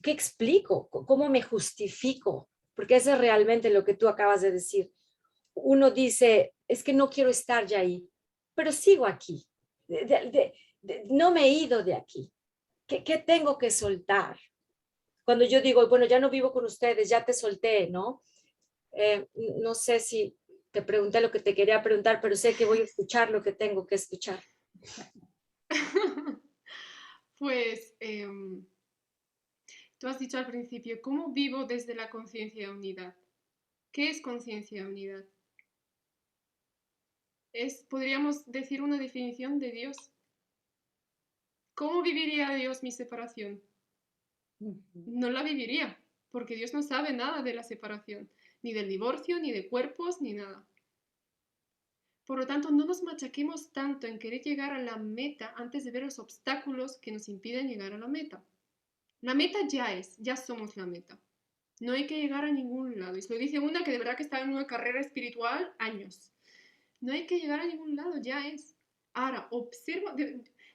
qué explico? ¿Cómo me justifico? Porque eso es realmente lo que tú acabas de decir. Uno dice, es que no quiero estar ya ahí, pero sigo aquí. No me he ido de aquí. ¿Qué tengo que soltar? Cuando yo digo, bueno, ya no vivo con ustedes, ya te solté, ¿no? No sé si te pregunté lo que te quería preguntar, pero sé que voy a escuchar lo que tengo que escuchar. Pues tú has dicho al principio, ¿cómo vivo desde la conciencia de unidad? ¿Qué es conciencia de unidad? Podríamos decir, una definición de Dios. ¿Cómo viviría Dios mi separación? No la viviría, porque Dios no sabe nada de la separación, ni del divorcio, ni de cuerpos, ni nada. Por lo tanto, no nos machaquemos tanto en querer llegar a la meta antes de ver los obstáculos que nos impiden llegar a la meta. La meta ya somos la meta. No hay que llegar a ningún lado. Y se lo dice una que de verdad que está en una carrera espiritual años. No hay que llegar a ningún lado, ya es. Ahora, observa,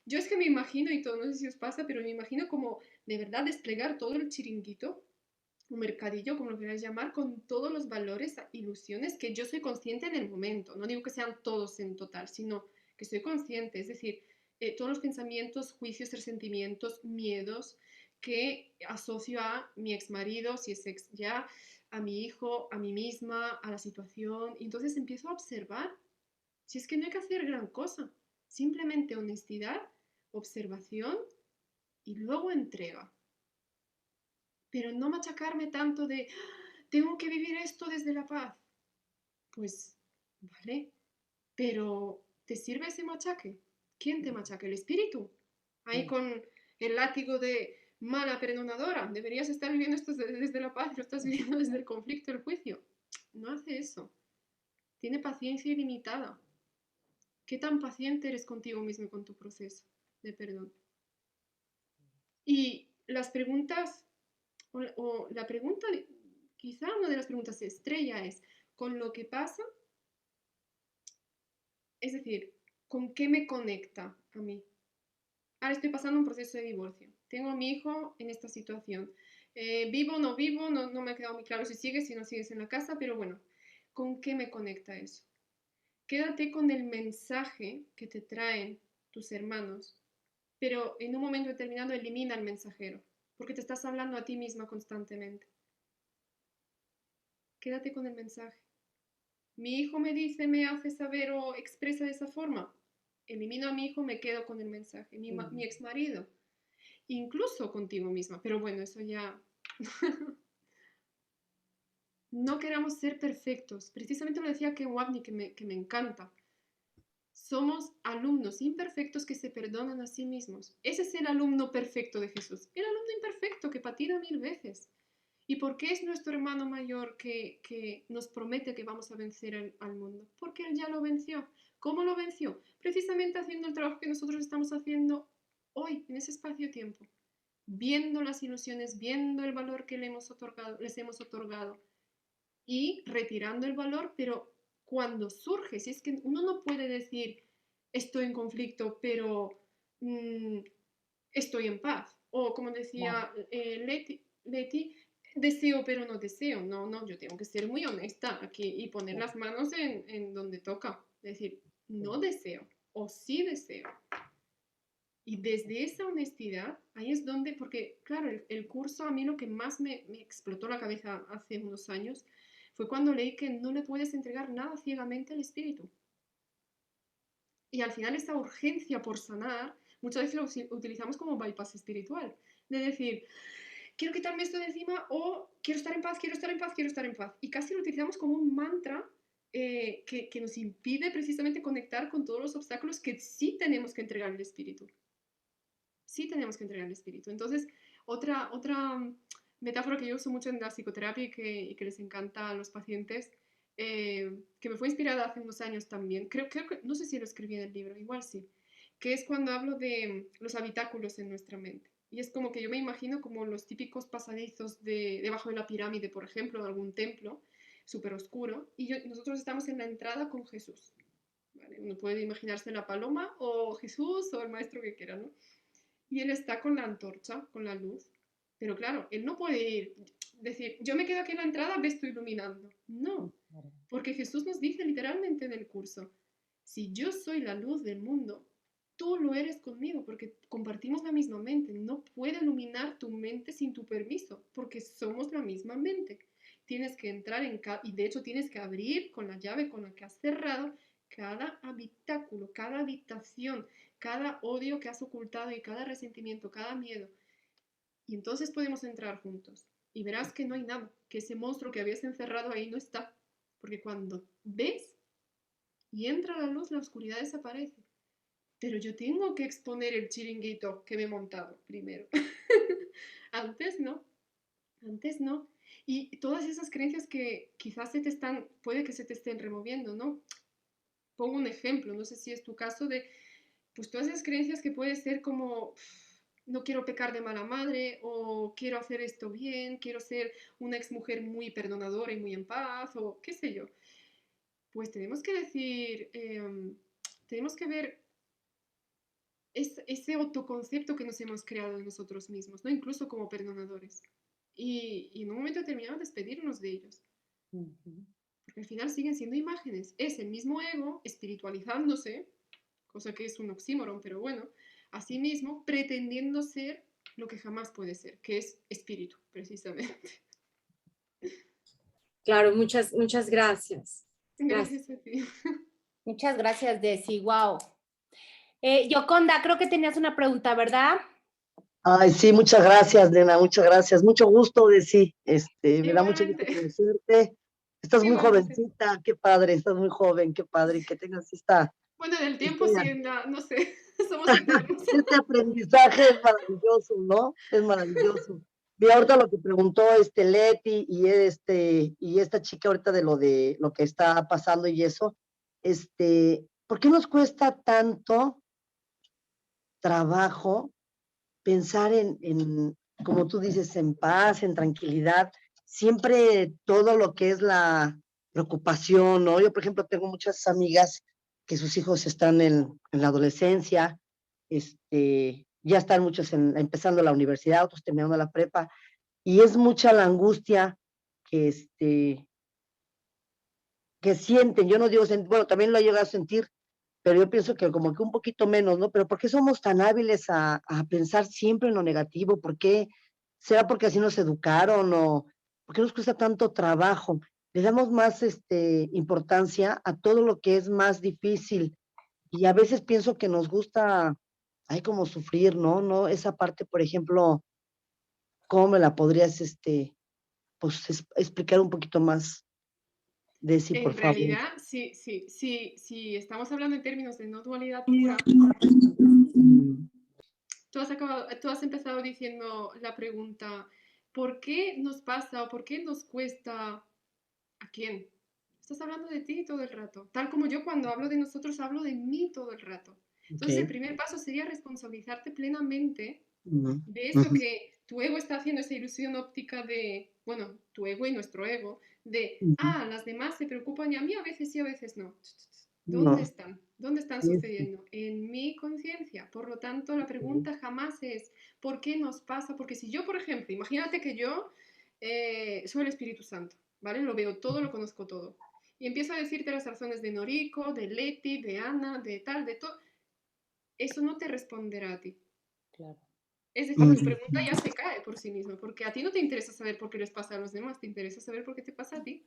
yo es que me imagino y todo, no sé si os pasa, pero me imagino como de verdad desplegar todo el chiringuito, un mercadillo, como lo queráis llamar, con todos los valores, ilusiones que yo soy consciente en el momento. No digo que sean todos en total, sino que soy consciente. Es decir, todos los pensamientos, juicios, resentimientos, miedos que asocio a mi exmarido, si es ex ya, a mi hijo, a mí misma, a la situación. Y entonces empiezo a observar. Si es que no hay que hacer gran cosa, simplemente honestidad, observación y luego entrega. Pero no machacarme tanto de, tengo que vivir esto desde la paz. Pues, vale, pero ¿te sirve ese machaque? ¿Quién te machaca? ¿El espíritu? Ahí con el látigo de mala perdonadora. Deberías estar viviendo esto desde la paz y lo estás viviendo desde el conflicto, el juicio. No hace eso. Tiene paciencia ilimitada. ¿Qué tan paciente eres contigo mismo y con tu proceso de perdón? Y las preguntas, o la pregunta, quizá una de las preguntas estrella es, ¿con lo que pasa? Es decir, ¿con qué me conecta a mí? Ahora estoy pasando un proceso de divorcio. Tengo a mi hijo en esta situación. Vivo, no vivo, no me ha quedado muy claro si no sigues en la casa, pero bueno, ¿con qué me conecta eso? Quédate con el mensaje que te traen tus hermanos, pero en un momento determinado elimina al mensajero, porque te estás hablando a ti misma constantemente. Quédate con el mensaje. Mi hijo me dice, me hace saber o expresa de esa forma. Elimino a mi hijo, me quedo con el mensaje. Mi ex marido, incluso contigo misma, pero bueno, eso ya... No queramos ser perfectos. Precisamente lo decía Ken Wapnick, que me encanta. Somos alumnos imperfectos que se perdonan a sí mismos. Ese es el alumno perfecto de Jesús. El alumno imperfecto que patina 1000 veces. ¿Y por qué es nuestro hermano mayor que nos promete que vamos a vencer al mundo? Porque él ya lo venció. ¿Cómo lo venció? Precisamente haciendo el trabajo que nosotros estamos haciendo hoy, en ese espacio-tiempo. Viendo las ilusiones, viendo el valor que les hemos otorgado y retirando el valor, pero cuando surge, si es que uno no puede decir estoy en conflicto, pero estoy en paz. O como decía Leti, deseo pero no deseo. No, yo tengo que ser muy honesta aquí y poner las manos en donde toca. Decir, no deseo o sí deseo. Y desde esa honestidad, ahí es donde, porque claro, el curso a mí lo que más me explotó la cabeza hace unos años fue cuando leí que no le puedes entregar nada ciegamente al espíritu. Y al final esa urgencia por sanar, muchas veces lo utilizamos como bypass espiritual, de decir, quiero quitarme esto de encima, o quiero estar en paz, quiero estar en paz, quiero estar en paz. Y casi lo utilizamos como un mantra que nos impide precisamente conectar con todos los obstáculos que sí tenemos que entregar al espíritu. Sí tenemos que entregar al espíritu. Entonces, otra metáfora que yo uso mucho en la psicoterapia y que les encanta a los pacientes, que me fue inspirada hace unos años también, creo que, no sé si lo escribí en el libro, igual sí, que es cuando hablo de los habitáculos en nuestra mente. Y es como que yo me imagino como los típicos pasadizos debajo de la pirámide, por ejemplo, de algún templo súper oscuro, y nosotros estamos en la entrada con Jesús. ¿Vale? Uno puede imaginarse la paloma o Jesús o el maestro que quiera, ¿no? Y él está con la antorcha, con la luz. Pero claro, él no puede decir, yo me quedo aquí en la entrada, me estoy iluminando. No, porque Jesús nos dice literalmente en el curso, si yo soy la luz del mundo, tú lo eres conmigo, porque compartimos la misma mente. No puede iluminar tu mente sin tu permiso, porque somos la misma mente. Tienes que entrar y de hecho tienes que abrir con la llave con la que has cerrado cada habitáculo, cada habitación, cada odio que has ocultado y cada resentimiento, cada miedo. Y entonces podemos entrar juntos. Y verás que no hay nada, que ese monstruo que habías encerrado ahí no está. Porque cuando ves y entra la luz, la oscuridad desaparece. Pero yo tengo que exponer el chiringuito que me he montado primero. Antes no. Antes no. Y todas esas creencias que quizás puede que se te estén removiendo, ¿no? Pongo un ejemplo, no sé si es tu caso de, pues todas esas creencias que puede ser como, no quiero pecar de mala madre, o quiero hacer esto bien, quiero ser una exmujer muy perdonadora y muy en paz, o qué sé yo. Pues tenemos que decir, tenemos que ver ese autoconcepto que nos hemos creado de nosotros mismos, ¿no? Incluso como perdonadores. Y en un momento determinado despedirnos de ellos. Porque al final siguen siendo imágenes. Es el mismo ego espiritualizándose, cosa que es un oxímoron, pero bueno, así mismo pretendiendo ser lo que jamás puede ser, que es espíritu, precisamente. Claro, muchas gracias. Gracias a ti. Muchas gracias, Desi. Wow. Yoconda, creo que tenías una pregunta, ¿verdad? Ay, sí, muchas gracias, nena, muchas gracias. Mucho gusto, Desi. Me da mucho gusto Igualmente. conocerte. Estás muy Igualmente. jovencita, qué padre, estás muy joven, qué padre, y que tengas Bueno, del tiempo sí, no sé, somos eternos. este aprendizaje es maravilloso, ¿no? Es maravilloso. Vi ahorita lo que preguntó Leti y esta chica ahorita de lo que está pasando y eso. ¿Por qué nos cuesta tanto trabajo pensar como tú dices, en paz, en tranquilidad, siempre todo lo que es la preocupación, ¿no? Yo, por ejemplo, tengo muchas amigas que sus hijos están en la adolescencia, ya están muchos empezando la universidad, otros terminando la prepa, y es mucha la angustia que, que sienten. Yo no digo, bueno, también lo he llegado a sentir, pero yo pienso que como que un poquito menos, ¿no? Pero ¿por qué somos tan hábiles a pensar siempre en lo negativo? ¿Por qué? ¿Será porque así nos educaron o por qué nos cuesta tanto trabajo? Le damos más importancia a todo lo que es más difícil y a veces pienso que nos gusta, hay como sufrir, ¿no? ¿No? Esa parte, por ejemplo, ¿cómo me la podrías, pues, explicar un poquito más, Desi, por En favor? realidad, sí, estamos hablando en términos de no dualidad pura. Tú has empezado diciendo la pregunta, ¿por qué nos pasa o por qué nos cuesta? ¿A quién? Estás hablando de ti todo el rato. Tal como yo cuando hablo de nosotros hablo de mí todo el rato. Entonces el Ok. primer paso sería responsabilizarte plenamente Ujú, de eso ujú. que tu ego está haciendo, esa ilusión óptica de, bueno, tu ego y nuestro ego, de, Ujú. las demás se preocupan y a mí a veces sí, a veces no. ¿Dónde No. están? ¿Dónde están Sí, sucediendo? En mi conciencia. Por lo tanto, la pregunta jamás es, ¿por qué nos pasa? Porque si yo, por ejemplo, imagínate que yo soy el Espíritu Santo, ¿vale? Lo veo todo, lo conozco todo. Y empiezo a decirte las razones de Noriko, de Leti, de Ana, de tal, de todo. Eso no te responderá a ti. Claro. Es decir, tu Ujú. pregunta ya se cae por sí misma, porque a ti no te interesa saber por qué les pasa a los demás, te interesa saber por qué te pasa a ti.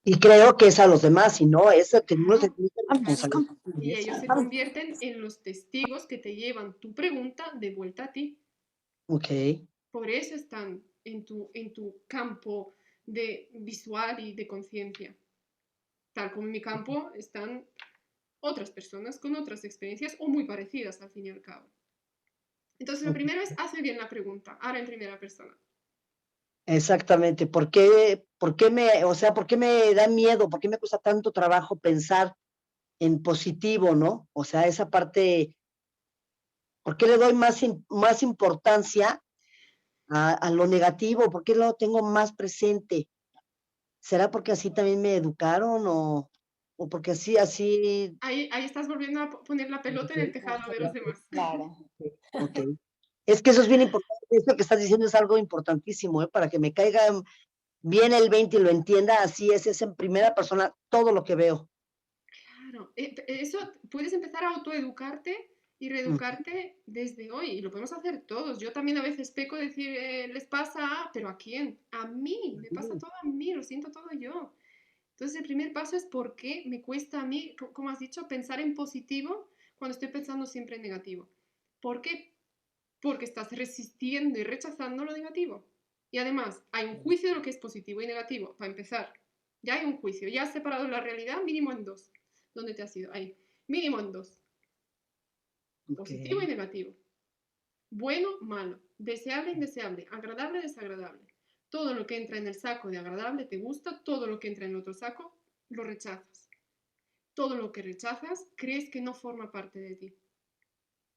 Y creo que es a los demás, y no, es que uno se Claro, tiene que claro. responsabilizar de Y eso. ellos se convierten en los testigos que te llevan tu pregunta de vuelta a ti. Ok. Por eso están en tu campo de visual y de conciencia. Tal como en mi campo están otras personas con otras experiencias o muy parecidas al fin y al cabo. Entonces, lo primero es hacer bien la pregunta, ahora en primera persona. Exactamente. ¿Por qué me da miedo? ¿Por qué me cuesta tanto trabajo pensar en positivo, no? O sea, esa parte, ¿por qué le doy más importancia a lo negativo? ¿Por qué lo tengo más presente? ¿Será porque así también me educaron o porque así? Ahí estás volviendo a poner la pelota en el tejado de los demás. Claro. Ok. Es que eso es bien importante, esto que estás diciendo es algo importantísimo, ¿eh? Para que me caiga bien el 20 y lo entienda, así es en primera persona todo lo que veo. Claro, eso puedes empezar a autoeducarte y reeducarte desde hoy, y lo podemos hacer todos. Yo también a veces peco de decir, les pasa, pero ¿a quién? A mí, me pasa todo a mí, lo siento todo yo. Entonces, el primer paso es por qué me cuesta a mí, como has dicho, pensar en positivo cuando estoy pensando siempre en negativo. ¿Por qué? Porque estás resistiendo y rechazando lo negativo. Y además, hay un juicio de lo que es positivo y negativo, para empezar. Ya hay un juicio, ya has separado la realidad mínimo en dos. ¿Dónde te has ido? Ahí. Mínimo en dos. Positivo y negativo. Bueno, malo. Deseable, indeseable. Agradable, desagradable. Todo lo que entra en el saco de agradable te gusta, todo lo que entra en el otro saco lo rechazas. Todo lo que rechazas crees que no forma parte de ti.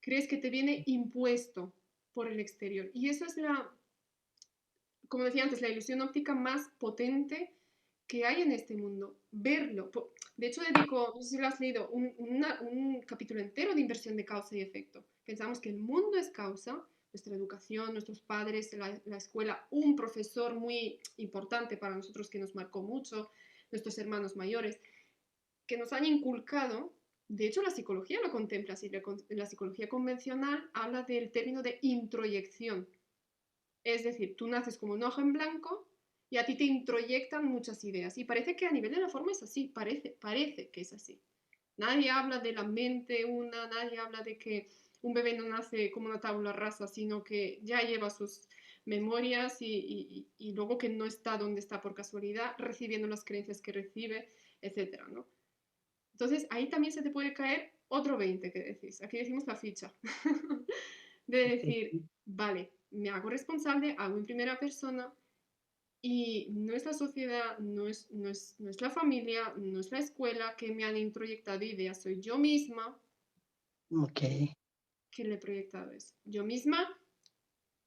Crees que te viene impuesto por el exterior. Y eso es como decía antes, la ilusión óptica más potente que hay en este mundo. Verlo. De hecho, dedico, no sé si lo has leído, un capítulo entero de inversión de causa y efecto. Pensamos que el mundo es causa, nuestra educación, nuestros padres, la escuela, un profesor muy importante para nosotros que nos marcó mucho, nuestros hermanos mayores, que nos han inculcado. De hecho, la psicología lo contempla así. La psicología convencional habla del término de introyección. Es decir, tú naces como un ojo en blanco y a ti te introyectan muchas ideas. Y parece que a nivel de la forma es así, parece que es así. Nadie habla de la mente nadie habla de que un bebé no nace como una tabla rasa, sino que ya lleva sus memorias y luego que no está donde está por casualidad, recibiendo las creencias que recibe, etc. ¿no? Entonces ahí también se te puede caer otro 20 que decís. Aquí decimos la ficha. De decir, vale, me hago responsable, hago en primera persona y no es la sociedad, no es la familia, no es la escuela que me han introyectado ideas, soy yo misma Ok. que le he proyectado eso. Yo misma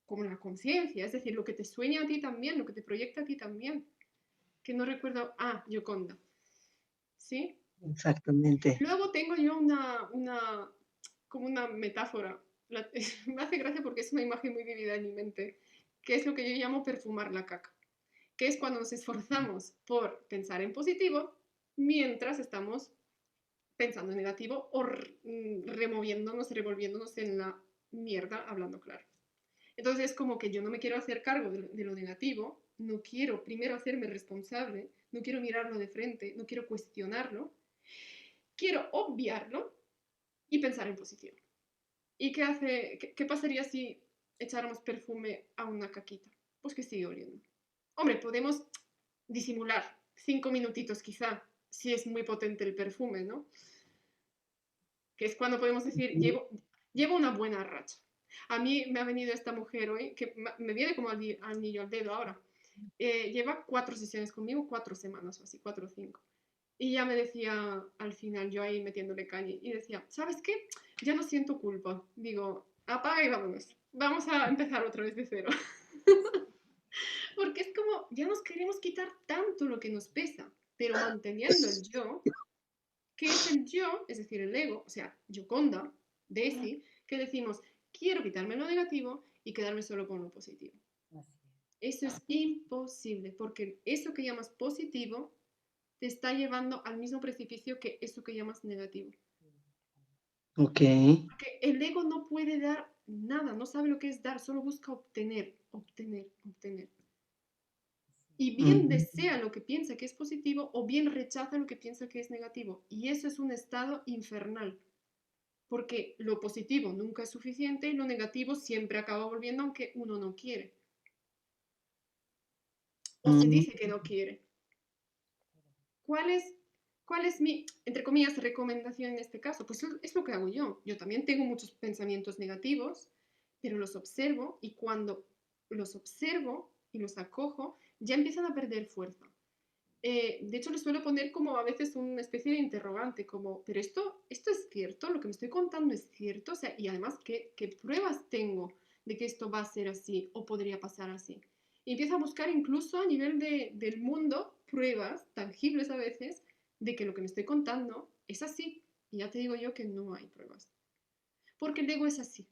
como la conciencia, es decir, lo que te sueña a ti también, lo que te proyecta a ti también. Que no recuerdo, Yoconda. ¿Sí? Exactamente. Luego tengo yo como una metáfora. Me hace gracia porque es una imagen muy vivida en mi mente, que es lo que yo llamo perfumar la caca, que es cuando nos esforzamos por pensar en positivo mientras estamos pensando en negativo o revolviéndonos en la mierda, hablando claro. Entonces es como que yo no me quiero hacer cargo de lo negativo, no quiero primero hacerme responsable, no quiero mirarlo de frente, no quiero cuestionarlo, quiero obviarlo y pensar en positivo. ¿Y qué pasaría si echáramos perfume a una caquita? Pues que sigue oliendo. Hombre, podemos disimular 5 minutitos quizá, si es muy potente el perfume, ¿no? Que es cuando podemos decir, llevo una buena racha. A mí me ha venido esta mujer hoy, que me viene como anillo al dedo ahora. Lleva 4 sesiones conmigo, 4 semanas o así, 4 o 5. Y ya me decía al final, yo ahí metiéndole caña, y decía, ¿sabes qué? Ya no siento culpa. Digo, apaga y vámonos. Vamos a empezar otra vez de cero. Porque es como, ya nos queremos quitar tanto lo que nos pesa, pero manteniendo el yo, que es el yo, es decir, el ego, o sea, Yoconda, Desi, que decimos, quiero quitarme lo negativo y quedarme solo con lo positivo. Eso es imposible, porque eso que llamas positivo te está llevando al mismo precipicio que eso que llamas negativo. Ok. Porque el ego no puede dar nada, no sabe lo que es dar, solo busca obtener, obtener, obtener. Y bien desea lo que piensa que es positivo o bien rechaza lo que piensa que es negativo. Y eso es un estado infernal, porque lo positivo nunca es suficiente y lo negativo siempre acaba volviendo aunque uno no quiere. o se Mm, dice que no quiere. ¿Cuál es mi, entre comillas, recomendación en este caso? Pues es lo que hago yo. Yo también tengo muchos pensamientos negativos, pero los observo y cuando los observo y los acojo, ya empiezan a perder fuerza. De hecho, les suelo poner como a veces una especie de interrogante, como, pero esto es cierto, lo que me estoy contando es cierto, o sea, y además, ¿qué pruebas tengo de que esto va a ser así o podría pasar así? Y empiezo a buscar incluso a nivel del mundo pruebas tangibles a veces de que lo que me estoy contando es así. Y ya te digo yo que no hay pruebas. Porque el ego es así.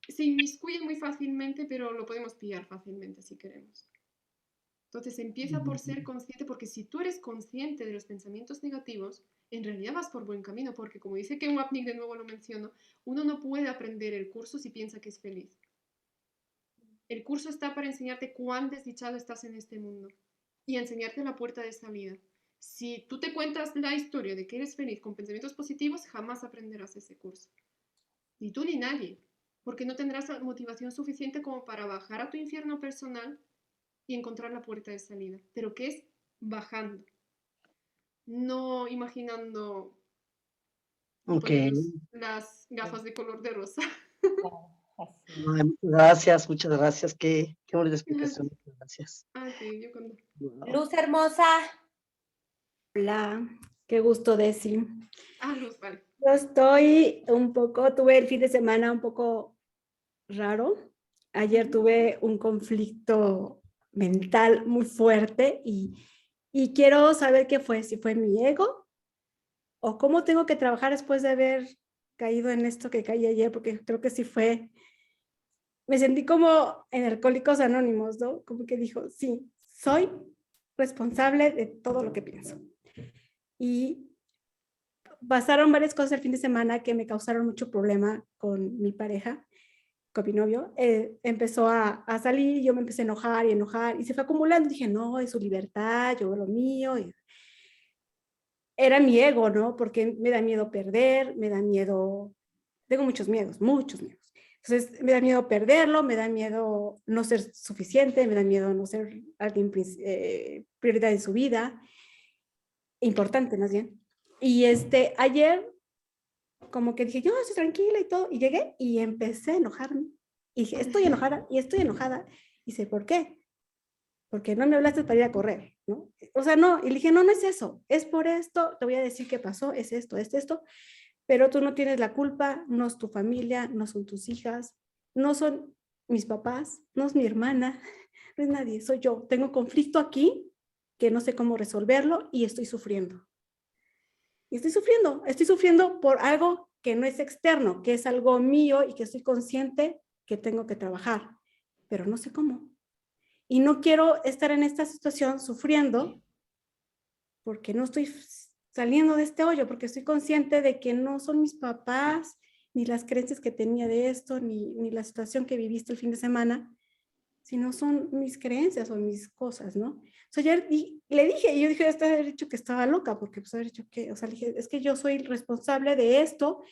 Se inmiscuye muy fácilmente, pero lo podemos pillar fácilmente si queremos. Entonces empieza por ser consciente, porque si tú eres consciente de los pensamientos negativos, en realidad vas por buen camino, porque como dice Ken Wapnick, de nuevo lo menciono, uno no puede aprender el curso si piensa que es feliz. El curso está para enseñarte cuán desdichado estás en este mundo y enseñarte la puerta de salida. Si tú te cuentas la historia de que eres feliz con pensamientos positivos, jamás aprenderás ese curso. Ni tú ni nadie, porque no tendrás la motivación suficiente como para bajar a tu infierno personal y encontrar la puerta de salida. Pero que es bajando, no imaginando ok. poniéndonos las gafas de color de rosa. Ay, muchas gracias. Qué bonita explicación. Muchas gracias. Ah, sí, yo cuando... Wow. Luz hermosa. Hola, qué gusto, Desi. Ah, Luz, vale. Yo estoy tuve el fin de semana un poco raro. Ayer tuve un conflicto mental muy fuerte y quiero saber qué fue, si fue mi ego o cómo tengo que trabajar después de haber caído en esto que caí ayer, porque creo que sí fue, me sentí como en Alcohólicos Anónimos, ¿no? Como que dijo, sí, soy responsable de todo lo que pienso. Y pasaron varias cosas el fin de semana que me causaron mucho problema con mi pareja, con mi novio. Empezó a salir y yo me empecé a enojar y se fue acumulando. Dije, no, es su libertad, yo lo mío. Y era mi ego, ¿no? Porque me da miedo perder, me da miedo, tengo muchos miedos, muchos miedos. Entonces, me da miedo perderlo, me da miedo no ser suficiente, me da miedo no ser alguien prioridad en su vida, importante más bien. Y ayer como que dije, yo estoy tranquila y todo, y llegué y empecé a enojarme. Y dije, estoy enojada y estoy enojada. Y sé, ¿por qué? Porque no me hablaste para ir a correr, ¿no? O sea, no, y le dije, no, no es eso, es por esto, te voy a decir qué pasó, es esto, pero tú no tienes la culpa, no es tu familia, no son tus hijas, no son mis papás, no es mi hermana, no es nadie, soy yo. Tengo conflicto aquí que no sé cómo resolverlo y estoy sufriendo. Y estoy sufriendo por algo que no es externo, que es algo mío y que estoy consciente que tengo que trabajar, pero no sé cómo. Y no quiero estar en esta situación sufriendo porque no estoy saliendo de este hoyo, porque estoy consciente de que no son mis papás, ni las creencias que tenía de esto, ni la situación que viviste el fin de semana, sino son mis creencias o mis cosas, ¿no? O sea, ayer le dije, y yo dije, hasta haber dicho que estaba loca, porque pues haber dicho que, o sea, le dije, es que yo soy responsable de esto,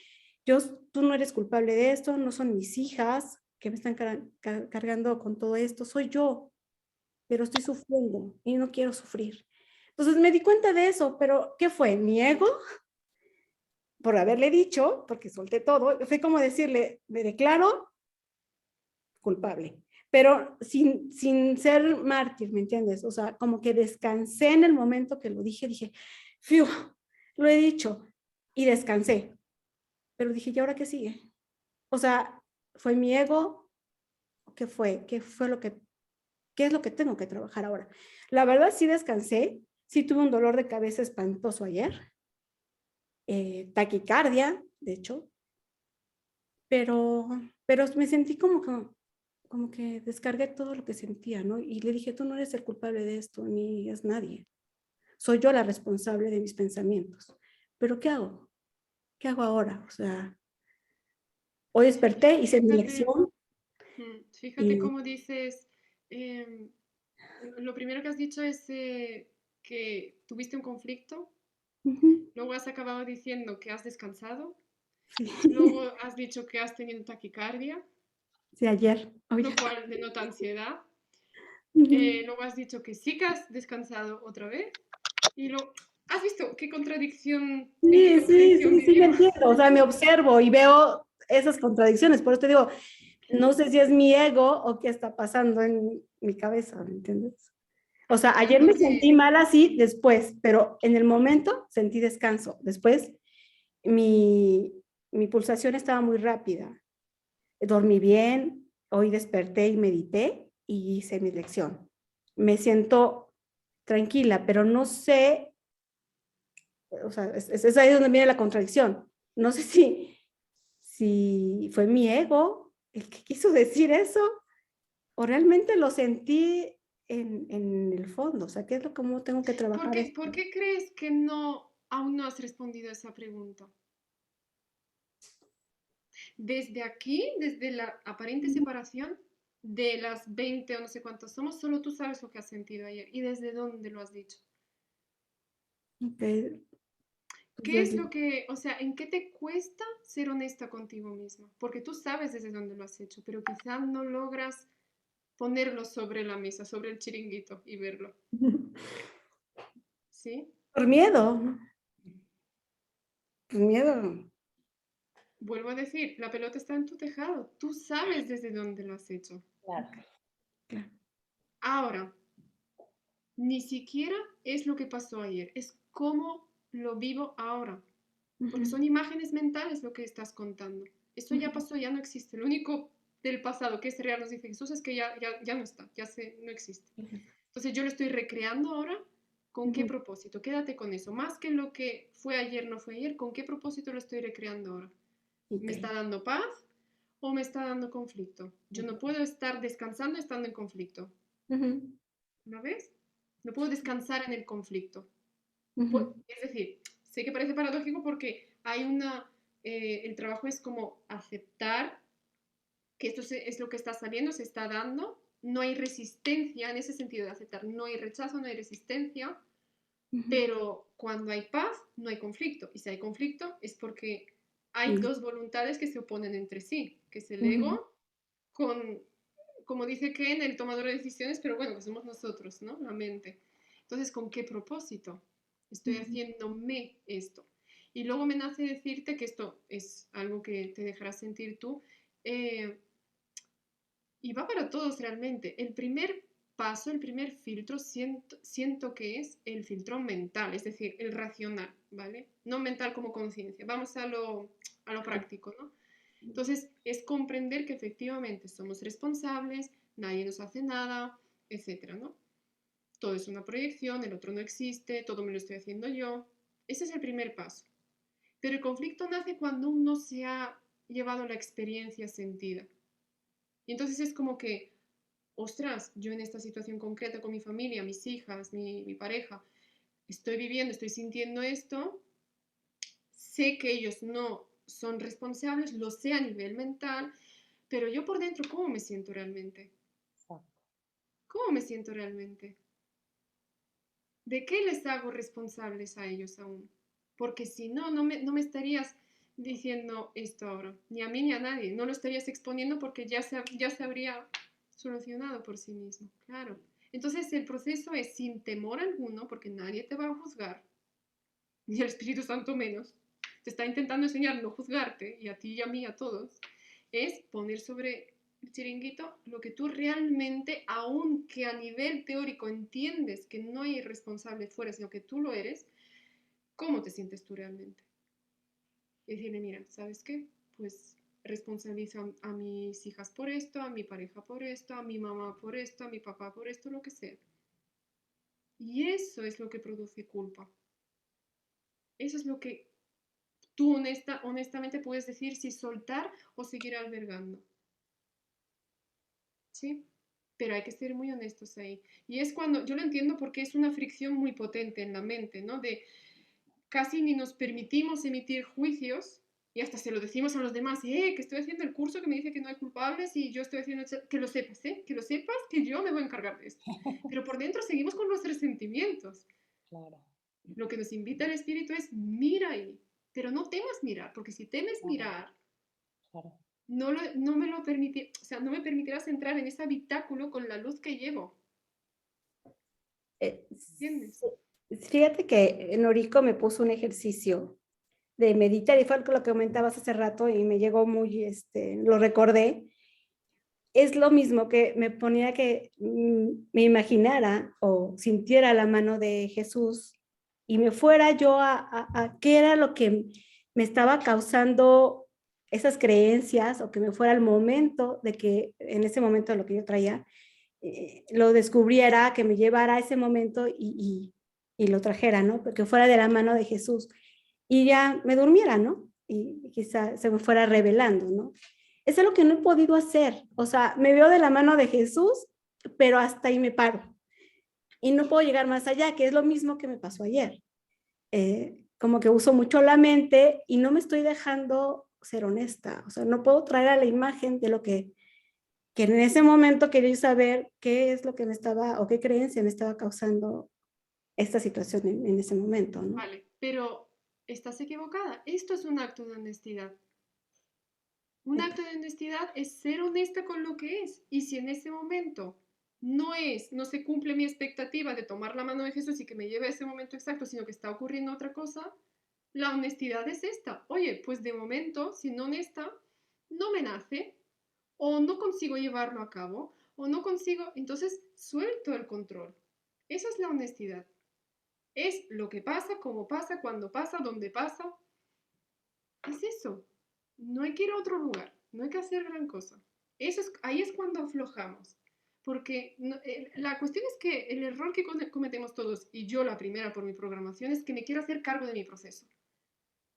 tú no eres culpable de esto, no son mis hijas que me están cargando con todo esto, soy yo, pero estoy sufriendo y no quiero sufrir. Entonces me di cuenta de eso, pero ¿qué fue? ¿Mi ego? Por haberle dicho, porque solté todo, fue como decirle, me declaro culpable, pero sin ser mártir, ¿me entiendes? O sea, como que descansé en el momento que lo dije, fiu, lo he dicho, y descansé, pero dije, ¿y ahora qué sigue? O sea, ¿fue mi ego? ¿Qué fue? ¿Qué es lo que tengo que trabajar ahora? La verdad sí descansé, sí tuve un dolor de cabeza espantoso ayer, taquicardia, de hecho, pero me sentí como que descargué todo lo que sentía, ¿no? Y le dije, tú no eres el culpable de esto, ni es nadie. Soy yo la responsable de mis pensamientos. ¿Pero qué hago? ¿Qué hago ahora? O sea, hoy desperté, hice mi lección. Fíjate cómo dices, lo primero que has dicho es que tuviste un conflicto, luego has acabado diciendo que has descansado, Sí. luego has dicho que has tenido taquicardia, Sí, ayer. lo cual denota ansiedad, luego has dicho que sí que has descansado otra vez. Y lo, ¿has visto qué contradicción? ¿En qué contradicción Sí, me vivimos? entiendo. O sea, me observo y veo esas contradicciones. Por eso te digo, no sé si es mi ego o qué está pasando en mi cabeza, ¿me entiendes? O sea, ayer me sentí Porque mal así después, pero en el momento sentí descanso. Después mi, mi pulsación estaba muy rápida. Dormí bien, hoy desperté y medité y hice mi lección. Me siento tranquila, pero no sé, o sea, es ahí donde viene la contradicción. No sé si fue mi ego el que quiso decir eso o realmente lo sentí en el fondo. O sea, ¿qué es lo que tengo que trabajar esto? ¿por qué crees que no, aún no has respondido a esa pregunta? Desde aquí, desde la aparente separación de las 20 o no sé cuántos somos, solo tú sabes lo que has sentido ayer y desde dónde lo has dicho. Okay. ¿Qué Entonces, es lo que, o sea, en qué te cuesta ser honesta contigo misma? Porque tú sabes desde dónde lo has hecho, pero quizá no logras ponerlo sobre la mesa, sobre el chiringuito y verlo. ¿Sí? por miedo, por miedo. Vuelvo a decir, la pelota está en tu tejado. Tú sabes desde dónde lo has hecho. Claro. Claro. Ahora, ni siquiera es lo que pasó ayer, es cómo lo vivo ahora. Porque son imágenes mentales lo que estás contando. Eso ya pasó, ya no existe. Lo único del pasado que es real, nos dice Jesús, es que ya no está, no existe. Entonces yo lo estoy recreando ahora. ¿Con qué propósito? Quédate con eso. Más que lo que fue ayer, no fue ayer, ¿con qué propósito lo estoy recreando ahora? ¿Me está dando paz o me está dando conflicto? Yo no puedo estar descansando estando en conflicto. ¿Lo ves? No puedo descansar en el conflicto. Es decir, sé que parece paradójico porque hay el trabajo es como aceptar que esto es lo que está saliendo, se está dando, no hay resistencia en ese sentido de aceptar, no hay rechazo, no hay resistencia, pero cuando hay paz, no hay conflicto. Y si hay conflicto es porque hay dos voluntades que se oponen entre sí, que es el ego con, como dice Ken, el tomador de decisiones, pero bueno, que somos nosotros, ¿no? La mente. Entonces, ¿con qué propósito estoy haciéndome esto? Y luego me nace decirte que esto es algo que te dejará sentir tú, y va para todos realmente. El primer paso, el primer filtro, siento que es el filtro mental, es decir, el racional, ¿vale? No mental como conciencia. Vamos a lo práctico, ¿no? Entonces, es comprender que efectivamente somos responsables, nadie nos hace nada, etcétera, ¿no? Todo es una proyección, el otro no existe, todo me lo estoy haciendo yo. Ese es el primer paso. Pero el conflicto nace cuando uno se ha llevado la experiencia sentida. Y entonces es como que, ostras, yo en esta situación concreta con mi familia, mis hijas, mi pareja, estoy viviendo, estoy sintiendo esto, sé que ellos no son responsables, lo sé a nivel mental, pero yo por dentro, ¿cómo me siento realmente? ¿Cómo me siento realmente? ¿De qué les hago responsables a ellos aún? Porque si no, no me estarías diciendo esto ahora, ni a mí ni a nadie. No lo estarías exponiendo porque ya se habría solucionado por sí mismo, claro. Entonces el proceso es sin temor alguno, porque nadie te va a juzgar, ni el Espíritu Santo menos. Te está intentando enseñar no juzgarte, y a ti y a mí, a todos, es poner sobre el chiringuito lo que tú realmente, aunque a nivel teórico entiendes que no hay responsable fuera, sino que tú lo eres, ¿cómo te sientes tú realmente? Y decirle, mira, ¿sabes qué? Pues responsabilizo a mis hijas por esto, a mi pareja por esto, a mi mamá por esto, a mi papá por esto, lo que sea. Y eso es lo que produce culpa. Eso es lo que tú honestamente puedes decir si soltar o seguir albergando. ¿Sí? Pero hay que ser muy honestos ahí. Y es cuando, yo lo entiendo porque es una fricción muy potente en la mente, ¿no? De casi ni nos permitimos emitir juicios y hasta se lo decimos a los demás, que estoy haciendo el curso que me dice que no hay culpables y yo estoy haciendo, que lo sepas, que lo sepas, que yo me voy a encargar de esto. Pero por dentro seguimos con los resentimientos. Claro. Lo que nos invita el espíritu es mira ahí, pero no temas mirar, porque si temes mirar, Claro. no me lo permite, o sea, no me permitirás entrar en ese habitáculo con la luz que llevo. ¿Entiendes? Fíjate que Noriko me puso un ejercicio de meditar y fue lo que comentabas hace rato y me llegó muy, lo recordé. Es lo mismo que me ponía que me imaginara o sintiera la mano de Jesús y me fuera yo a qué era lo que me estaba causando esas creencias o que me fuera el momento de que en ese momento lo que yo traía lo descubriera, que me llevara a ese momento y lo trajera, ¿no? Porque fuera de la mano de Jesús y ya me durmiera, ¿no? Y quizá se me fuera revelando, ¿no? Eso es lo que no he podido hacer. O sea, me veo de la mano de Jesús, pero hasta ahí me paro. Y no puedo llegar más allá, que es lo mismo que me pasó ayer. Como que uso mucho la mente y no me estoy dejando ser honesta. O sea, no puedo traer a la imagen de lo que en ese momento quería yo saber qué es lo que me estaba, o qué creencia me estaba causando esta situación en ese momento, ¿no? Vale, pero estás equivocada. Esto es un acto de honestidad. Un acto de honestidad es ser honesta con lo que es. Y si en ese momento no se cumple mi expectativa de tomar la mano de Jesús y que me lleve a ese momento exacto, sino que está ocurriendo otra cosa, la honestidad es esta. Oye, pues de momento, siendo honesta, no me nace, o no consigo llevarlo a cabo, o no consigo, entonces suelto el control. Esa es la honestidad. Es lo que pasa, cómo pasa, cuándo pasa, dónde pasa. Es eso. No hay que ir a otro lugar, no hay que hacer gran cosa. Ahí es cuando aflojamos. Porque la cuestión es que el error que cometemos todos, y yo la primera por mi programación, es que me quiero hacer cargo de mi proceso.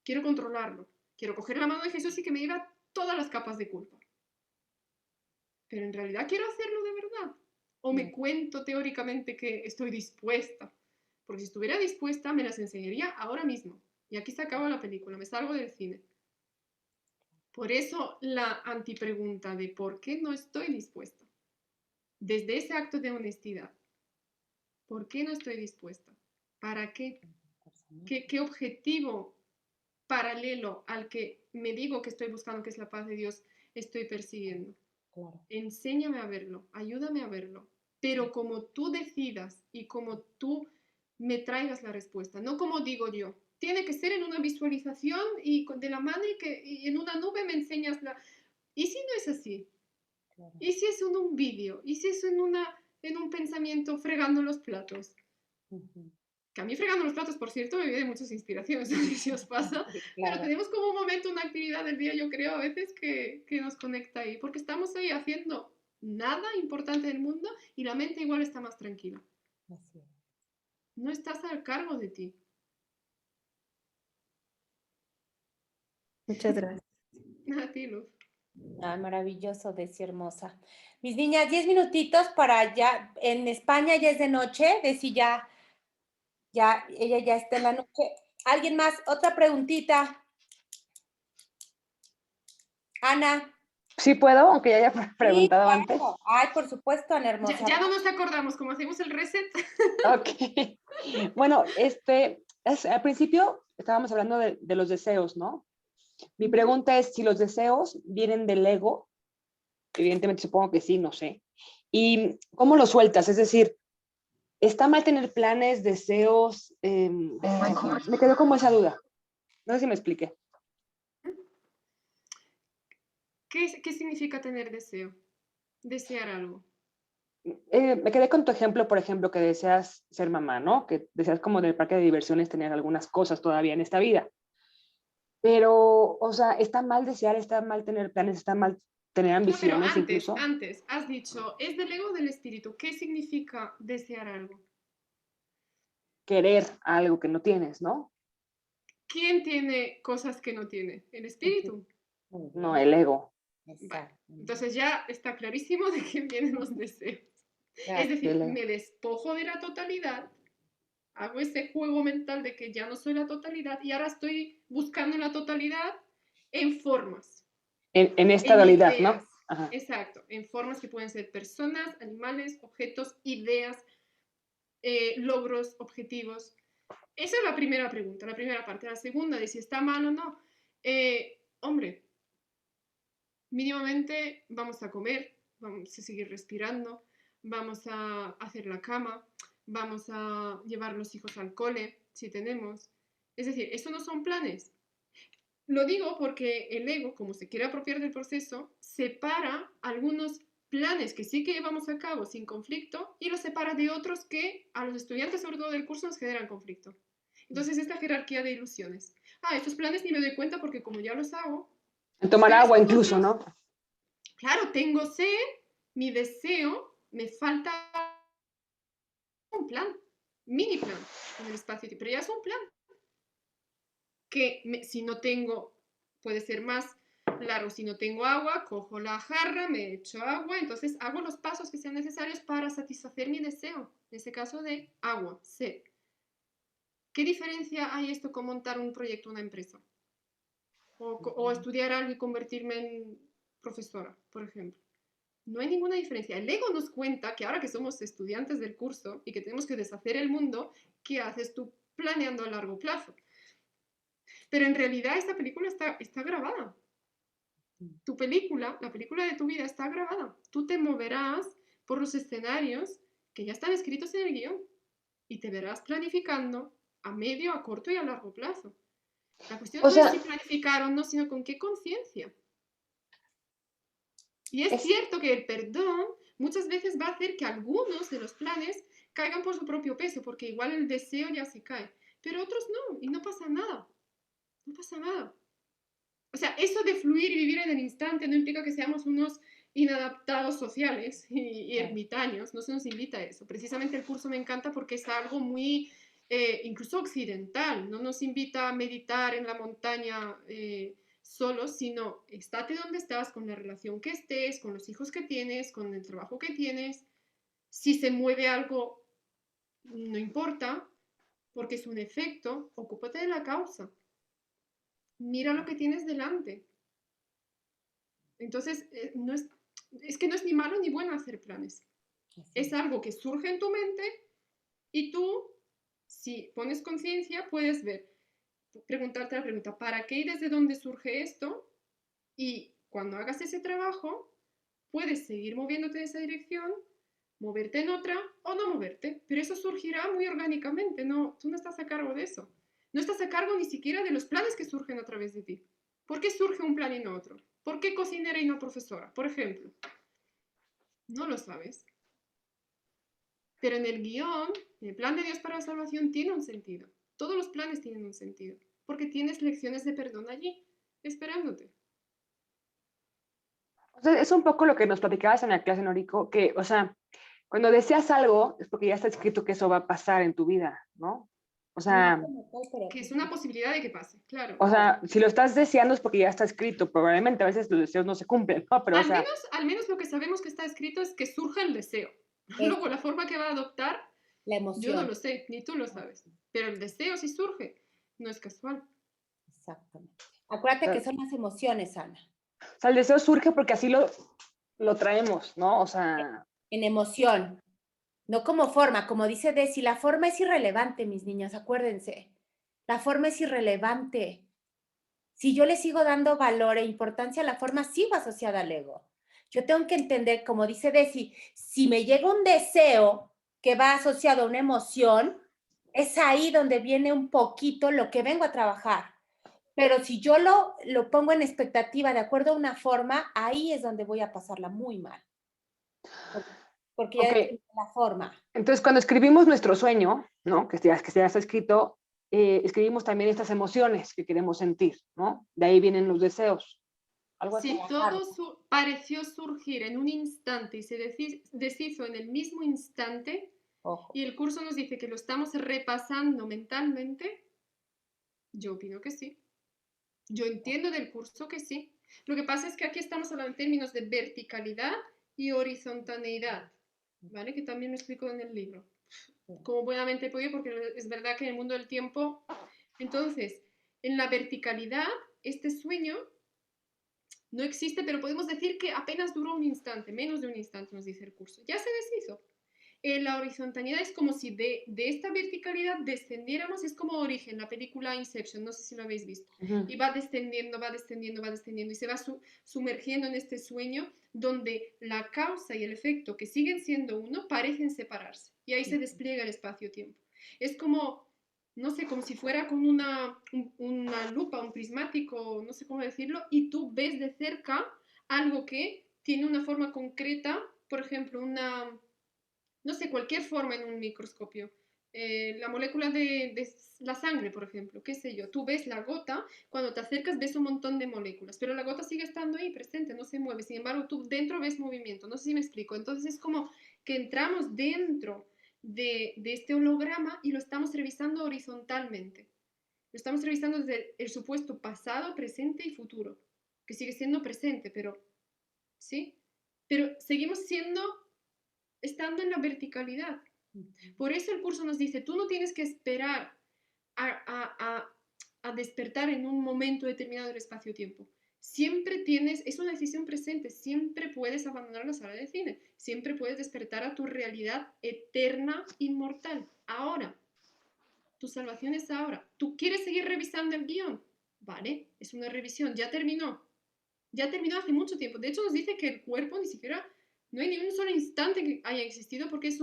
Quiero controlarlo. Quiero coger la mano de Jesús y que me lleve todas las capas de culpa. Pero en realidad quiero hacerlo de verdad. O me cuento teóricamente que estoy dispuesta. Porque si estuviera dispuesta, me las enseñaría ahora mismo. Y aquí se acaba la película, me salgo del cine. Por eso la antipregunta de por qué no estoy dispuesta. Desde ese acto de honestidad. ¿Por qué no estoy dispuesta? ¿Para qué? ¿Qué objetivo paralelo al que me digo que estoy buscando, que es la paz de Dios, estoy persiguiendo? Claro. Enséñame a verlo, ayúdame a verlo, pero como tú decidas y como tú me traigas la respuesta, no como digo yo. Tiene que ser en una visualización y de la mano y en una nube me enseñas la... ¿Y si no es así? Claro. ¿Y si es en un vídeo? ¿Y si es en un pensamiento fregando los platos? Que a mí fregando los platos, por cierto, me viene muchas inspiraciones, no sé si os pasa, Sí, pero claro. tenemos como un momento, una actividad del día, yo creo, a veces que nos conecta ahí, porque estamos ahí haciendo nada importante del mundo y la mente igual está más tranquila. Así es. No estás al cargo de ti. Muchas gracias. A ti, Luz. Ay, maravilloso, Desi, hermosa. Mis niñas, 10 minutitos para ya, en España ya es de noche, Desi ella ya está en la noche. ¿Alguien más? Otra preguntita. Ana. Sí puedo, aunque ya haya preguntado Sí, antes. claro. Ay, por supuesto, Ana hermosa. Ya no nos acordamos, cómo hacemos el reset. Ok. Bueno, al principio estábamos hablando de los deseos, ¿no? Mi pregunta es si los deseos vienen del ego. Evidentemente supongo que sí, no sé. ¿Y cómo los sueltas? Es decir, ¿está mal tener planes, deseos? Me quedó como esa duda. No sé si me expliqué. ¿Qué significa tener deseo? Desear algo. Me quedé con tu ejemplo, por ejemplo, que deseas ser mamá, ¿no? Que deseas como en el parque de diversiones tener algunas cosas todavía en esta vida. Pero, o sea, está mal desear, está mal tener planes, está mal tener No, pero ambiciones incluso. antes, has dicho, es del ego o del espíritu. ¿Qué significa desear algo? Querer algo que no tienes, ¿no? ¿Quién tiene cosas que no tiene? El espíritu. No, el ego. Exacto. Entonces ya está clarísimo de quién vienen los deseos. Claro. Es decir, El ego. me despojo de la totalidad, hago ese juego mental de que ya no soy la totalidad y ahora estoy buscando la totalidad en formas. En esta en dualidad, ideas. ¿no? Ajá. Exacto, en formas que pueden ser personas, animales, objetos, ideas, logros, objetivos. Esa es la primera pregunta, la primera parte. La segunda, de si está mal o no. Hombre, mínimamente vamos a comer, vamos a seguir respirando, vamos a hacer la cama, vamos a llevar los hijos al cole, si tenemos. Es decir, eso no son planes. Lo digo porque el ego, como se quiere apropiar del proceso, separa algunos planes que sí que llevamos a cabo sin conflicto y los separa de otros que a los estudiantes, sobre todo del curso, nos generan conflicto. Entonces, esta jerarquía de ilusiones. Estos planes ni me doy cuenta porque como ya los hago... Tomar pero agua estos incluso, otros, ¿no? claro, tengo sed, mi deseo, me falta un plan, mini plan en el espacio, pero ya es un plan que si no tengo, puede ser más largo, si no tengo agua, cojo la jarra, me echo agua, entonces hago los pasos que sean necesarios para satisfacer mi deseo, en ese caso de agua, sed. ¿Qué diferencia hay esto con montar un proyecto, una empresa? O estudiar algo y convertirme en profesora, por ejemplo. No hay ninguna diferencia. El ego nos cuenta que ahora que somos estudiantes del curso y que tenemos que deshacer el mundo, ¿qué haces tú planeando a largo plazo? Pero en realidad esta película está grabada. Tu película, la película de tu vida está grabada. Tú te moverás por los escenarios que ya están escritos en el guión y te verás planificando a medio, a corto y a largo plazo. La cuestión O no sea, es si planificar o no, sino con qué conciencia. Y es cierto que el perdón muchas veces va a hacer que algunos de los planes caigan por su propio peso, porque igual el deseo ya se cae, pero otros no, y no pasa nada. No pasa nada. O sea, eso de fluir y vivir en el instante no implica que seamos unos inadaptados sociales y ermitaños, no se nos invita a eso. Precisamente el curso me encanta porque es algo muy, incluso occidental, no nos invita a meditar en la montaña solo, sino estate donde estás, con la relación que estés, con los hijos que tienes, con el trabajo que tienes. Si se mueve algo, no importa, porque es un efecto, ocúpate de la causa. Mira lo que tienes delante. Entonces, es que no es ni malo ni bueno hacer planes. Es algo que surge en tu mente y tú, si pones conciencia, puedes ver, preguntarte la pregunta, ¿para qué y desde dónde surge esto? Y cuando hagas ese trabajo, puedes seguir moviéndote en esa dirección, moverte en otra o no moverte, pero eso surgirá muy orgánicamente, no, tú no estás a cargo de eso. No estás a cargo ni siquiera de los planes que surgen a través de ti. ¿Por qué surge un plan y no otro? ¿Por qué cocinera y no profesora? Por ejemplo, no lo sabes. Pero en el guión, en el plan de Dios para la salvación tiene un sentido. Todos los planes tienen un sentido, porque tienes lecciones de perdón allí, esperándote. O sea, es un poco lo que nos platicabas en la clase, Noriko, que, o sea, cuando deseas algo es porque ya está escrito que eso va a pasar en tu vida, ¿no? O sea, Que es una posibilidad de que pase, claro. o sea, si lo estás deseando es porque ya está escrito. Probablemente a veces los deseos no se cumplen, ¿no? Pero, o sea, al menos lo que sabemos que está escrito es que surge el deseo. Luego, la forma que va a adoptar, La emoción. yo no lo sé, ni tú lo sabes. Pero el deseo sí surge, no es casual. Exactamente. Acuérdate que son las emociones, Ana. O sea, el deseo surge porque así lo traemos, ¿no? O sea... En emoción, no como forma. Como dice Desi, la forma es irrelevante, mis niños, acuérdense. La forma es irrelevante. Si yo le sigo dando valor e importancia a la forma, sí va asociada al ego. Yo tengo que entender, como dice Desi, si me llega un deseo que va asociado a una emoción, es ahí donde viene un poquito lo que vengo a trabajar. Pero si yo lo pongo en expectativa de acuerdo a una forma, ahí es donde voy a pasarla muy mal. Porque ya Okay. la forma. Entonces, cuando escribimos nuestro sueño, ¿no? Que ya está escrito, escribimos también estas emociones que queremos sentir, ¿no? De ahí vienen los deseos. ¿Algo así? Si todo pareció surgir en un instante y se deshizo en el mismo instante, Ojo. y el curso nos dice que lo estamos repasando mentalmente, yo opino que sí. Yo entiendo del curso que sí. Lo que pasa es que aquí estamos hablando en términos de verticalidad y horizontalidad, ¿vale? Que también me explico en el libro. Como buenamente he podido, porque es verdad que en el mundo del tiempo... Entonces, en la verticalidad, este sueño no existe, pero podemos decir que apenas duró un instante, menos de un instante, nos dice el curso. Ya se deshizo. La horizontalidad es como si de esta verticalidad descendiéramos, es como Origen, la película Inception, no sé si lo habéis visto, y va descendiendo, va descendiendo, va descendiendo, y se va sumergiendo en este sueño donde la causa y el efecto, que siguen siendo uno, parecen separarse, y ahí se despliega el espacio-tiempo. Es como, no sé, como si fuera con una lupa, un prismático, no sé cómo decirlo, y tú ves de cerca algo que tiene una forma concreta, por ejemplo, no sé, cualquier forma en un microscopio. La molécula de la sangre, por ejemplo, qué sé yo, tú ves la gota, cuando te acercas ves un montón de moléculas, pero la gota sigue estando ahí presente, no se mueve, sin embargo tú dentro ves movimiento, no sé si me explico, entonces es como que entramos dentro de este holograma y lo estamos revisando horizontalmente, lo estamos revisando desde el supuesto pasado, presente y futuro, que sigue siendo presente, pero, ¿sí? Pero seguimos estando en la verticalidad. Por eso el curso nos dice, tú no tienes que esperar a despertar en un momento determinado del espacio-tiempo. Siempre tienes, es una decisión presente, siempre puedes abandonar la sala de cine, siempre puedes despertar a tu realidad eterna, inmortal. Ahora, tu salvación es ahora. ¿Tú quieres seguir revisando el guión? Vale, es una revisión, ya terminó hace mucho tiempo. De hecho, nos dice que el cuerpo ni siquiera, no hay ni un solo instante que haya existido porque es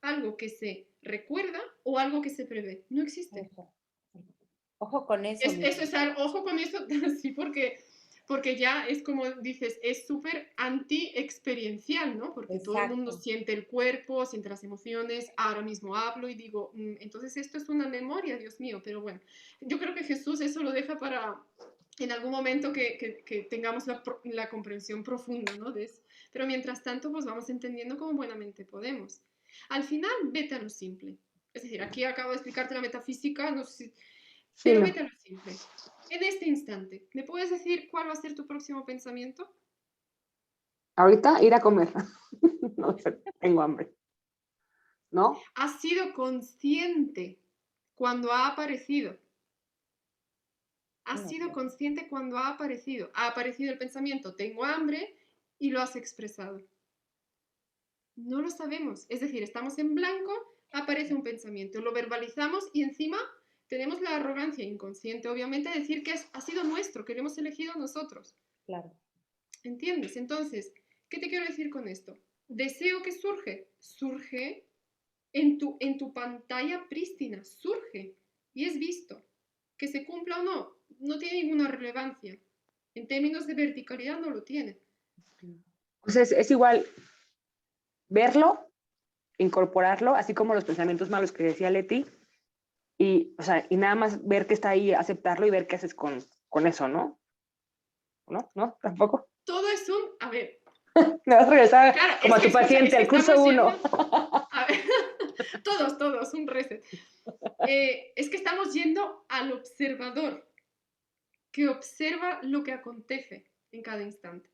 algo que se recuerda o algo que se prevé. No existe. Ojo con eso. Eso es ojo con eso, sí, porque ya es como dices, es súper anti-experiencial, ¿no? Porque todo el mundo siente el cuerpo, siente las emociones, ahora mismo hablo y digo, entonces esto es una memoria, Dios mío, pero bueno, yo creo que Jesús eso lo deja para en algún momento que tengamos la comprensión profunda, ¿no? De eso. Pero mientras tanto, pues vamos entendiendo como buenamente podemos. Al final, vete a lo simple. Es decir, aquí acabo de explicarte la metafísica, no sé, pero vete a lo simple. En este instante, ¿me puedes decir cuál va a ser tu próximo pensamiento? Ahorita ir a comer. No sé, tengo hambre. ¿No? Has sido consciente cuando ha aparecido. Has sido consciente cuando ha aparecido. Ha aparecido el pensamiento, tengo hambre, y lo has expresado. No lo sabemos. Es decir, estamos en blanco, aparece un pensamiento, lo verbalizamos y encima tenemos la arrogancia inconsciente, obviamente, de decir que ha sido nuestro, que lo hemos elegido nosotros. Claro. ¿Entiendes? Entonces, ¿qué te quiero decir con esto? Deseo que surge en tu pantalla prístina, surge y es visto. Que se cumpla o no, no tiene ninguna relevancia. En términos de verticalidad no lo tiene. Pues es igual verlo, incorporarlo, así como los pensamientos malos que decía Leti, y nada más ver que está ahí, aceptarlo y ver qué haces con eso, ¿no? ¿No? ¿No? ¿Tampoco? Todo es a ver. Me vas a regresar claro, como a tu paciente, al curso 1. Todos, un reset. Es que estamos yendo al observador, que observa lo que acontece en cada instante.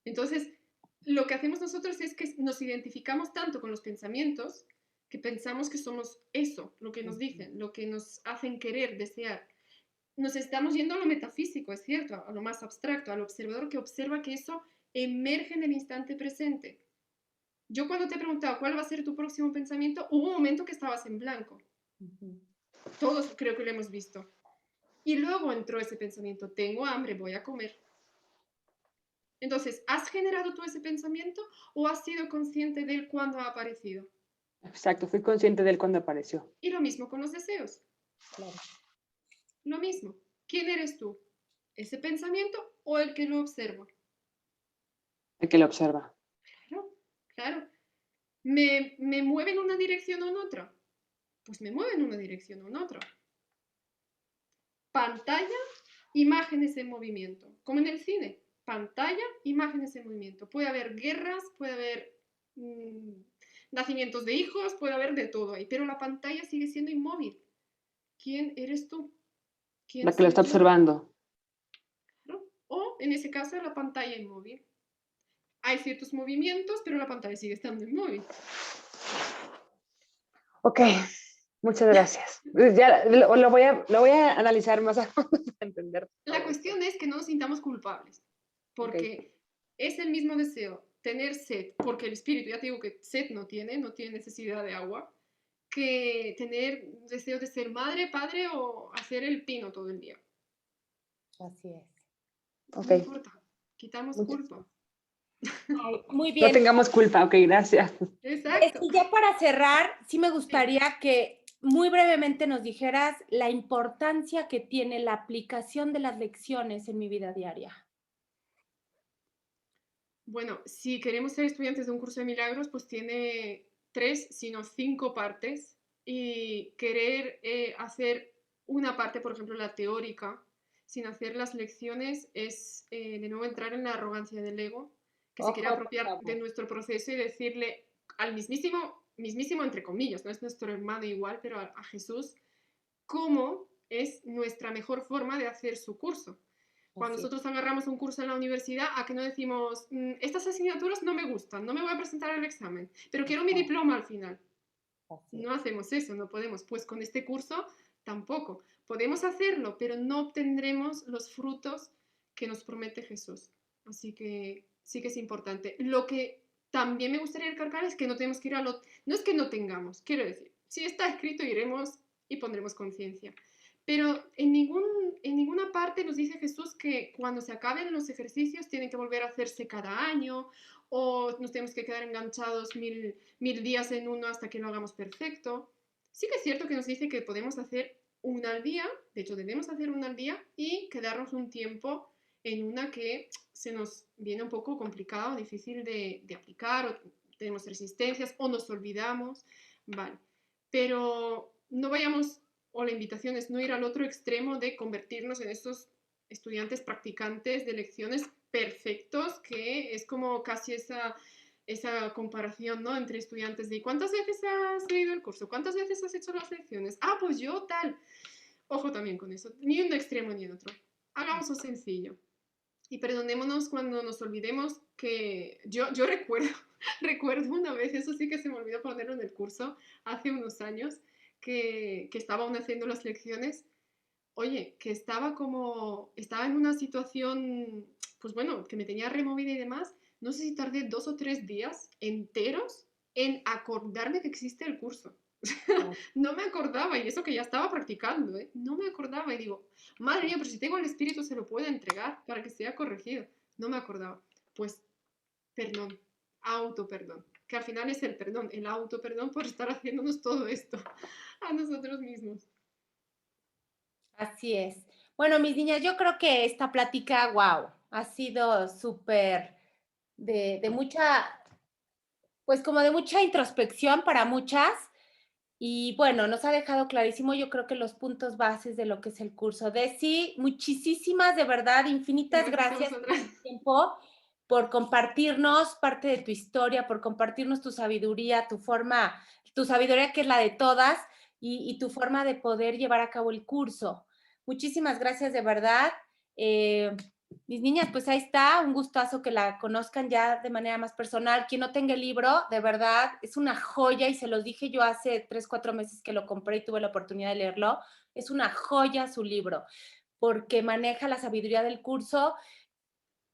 Entonces, lo que hacemos nosotros es que nos identificamos tanto con los pensamientos que pensamos que somos eso, lo que nos dicen, lo que nos hacen querer, desear. Nos estamos yendo a lo metafísico, es cierto, a lo más abstracto, al observador que observa que eso emerge en el instante presente. Yo cuando te he preguntado cuál va a ser tu próximo pensamiento, hubo un momento que estabas en blanco. Todos creo que lo hemos visto. Y luego entró ese pensamiento, tengo hambre, voy a comer. Entonces, ¿has generado tú ese pensamiento o has sido consciente de él cuando ha aparecido? Exacto, fui consciente de él cuando apareció. Y lo mismo con los deseos. Claro. Lo mismo. ¿Quién eres tú? ¿Ese pensamiento o el que lo observa? El que lo observa. Claro. ¿Me mueve en una dirección o en otra? Pues me mueve en una dirección o en otra. Pantalla, imágenes en movimiento. Como en el cine. Pantalla, imágenes en movimiento. Puede haber guerras, puede haber nacimientos de hijos, puede haber de todo ahí. Pero la pantalla sigue siendo inmóvil. ¿Quién eres tú? ¿Quién La que lo está observando. ¿No? O, en ese caso, la pantalla inmóvil. Hay ciertos movimientos, pero la pantalla sigue estando inmóvil. Ok, muchas gracias. Ya lo voy a analizar más a fondo para entender. La cuestión es que no nos sintamos culpables, porque es el mismo deseo tener sed, porque el espíritu, ya te digo que sed no tiene necesidad de agua, que tener deseo de ser madre, padre o hacer el pino todo el día. Así es. No Ok. importa, quitamos Muchas- culpa. Ay, muy No bien. tengamos culpa, ok, gracias. Exacto. Y ya para cerrar, sí me gustaría que muy brevemente nos dijeras la importancia que tiene la aplicación de las lecciones en mi vida diaria. Bueno, si queremos ser estudiantes de un curso de milagros, pues tiene 3, sino 5 partes. Y querer hacer una parte, por ejemplo, la teórica, sin hacer las lecciones, es de nuevo entrar en la arrogancia del ego, que se quiere Ojo, por apropiar favor. de nuestro proceso y decirle al mismísimo entre comillas, no es nuestro hermano igual, pero a Jesús, cómo es nuestra mejor forma de hacer su curso. Cuando Así es. nosotros agarramos un curso en la universidad, a que no decimos, estas asignaturas no me gustan, no me voy a presentar al examen, pero quiero mi diploma al final. Así es. No hacemos eso, no podemos. Pues con este curso tampoco. Podemos hacerlo, pero no obtendremos los frutos que nos promete Jesús. Así que sí que es importante. Lo que también me gustaría recalcar es que no tenemos que ir a lo... No es que no tengamos, quiero decir, si está escrito iremos y pondremos conciencia. Pero en ninguna parte nos dice Jesús que cuando se acaben los ejercicios tienen que volver a hacerse cada año o nos tenemos que quedar enganchados mil días en uno hasta que lo hagamos perfecto. Sí que es cierto que nos dice que podemos hacer una al día, de hecho debemos hacer una al día y quedarnos un tiempo en una que se nos viene un poco complicado, difícil de aplicar, o tenemos resistencias o nos olvidamos, vale. Pero no vayamos, o la invitación es no ir al otro extremo de convertirnos en estos estudiantes practicantes de lecciones perfectos, que es como casi esa comparación, ¿no? Entre estudiantes de ¿cuántas veces has leído el curso? ¿Cuántas veces has hecho las lecciones? Ah, pues yo tal. Ojo también con eso, ni un extremo ni en otro. Hagámoslo sencillo. Y perdonémonos cuando nos olvidemos que yo recuerdo una vez, eso sí que se me olvidó ponerlo en el curso, hace unos años, que estaba aún haciendo las lecciones. Oye, que estaba en una situación, pues bueno, que me tenía removida y demás. No sé si tardé 2 o 3 días enteros en acordarme que existe el curso. No me acordaba, y eso que ya estaba practicando, ¿eh? No me acordaba y digo, madre mía, pero si tengo el espíritu se lo puedo entregar para que sea corregido. No me acordaba. Pues perdón, autoperdón, que al final es el perdón, el autoperdón por estar haciéndonos todo esto a nosotros mismos. Así es. Bueno, mis niñas, yo creo que esta plática, wow, ha sido súper de mucha, pues como de mucha introspección para muchas. Y bueno, nos ha dejado clarísimo, yo creo que los puntos bases de lo que es el curso. Desi, muchísimas, de verdad, infinitas gracias por tu tiempo, por compartirnos parte de tu historia, por compartirnos tu sabiduría, tu sabiduría que es la de todas y tu forma de poder llevar a cabo el curso. Muchísimas gracias, de verdad. Mis niñas, pues ahí está, un gustazo que la conozcan ya de manera más personal. Quien no tenga el libro, de verdad, es una joya y se los dije yo hace 3, 4 meses que lo compré y tuve la oportunidad de leerlo. Es una joya su libro, porque maneja la sabiduría del curso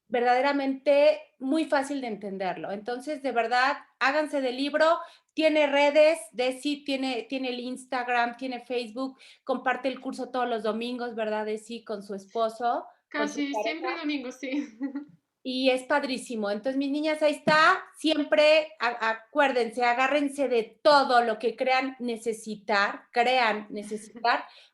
verdaderamente muy fácil de entenderlo. Entonces, de verdad, háganse del libro. Tiene redes, Desi tiene el Instagram, tiene Facebook, comparte el curso todos los domingos, ¿verdad, Desi? Con su esposo. Casi siempre domingo, sí. Y es padrísimo. Entonces, mis niñas, ahí está. Siempre acuérdense, agárrense de todo lo que crean necesitar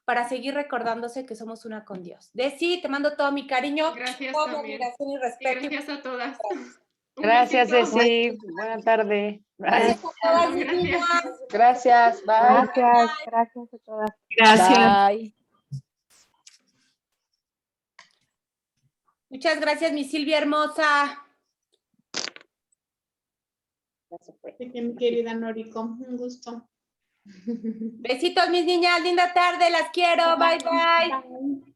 para seguir recordándose que somos una con Dios. Desi, te mando todo mi cariño, Gracias toda mi también. admiración y Y respeto. gracias a todas. Un Gracias, besito. Ceci. Buena tarde. Bye. Gracias a todas mis Gracias. niñas. Gracias. Bye. Gracias a todas. Bye. Muchas gracias, mi Silvia hermosa. Mi querida Noriko, un gusto. Besitos, mis niñas. Linda tarde. Las quiero. Bye, bye. Bye.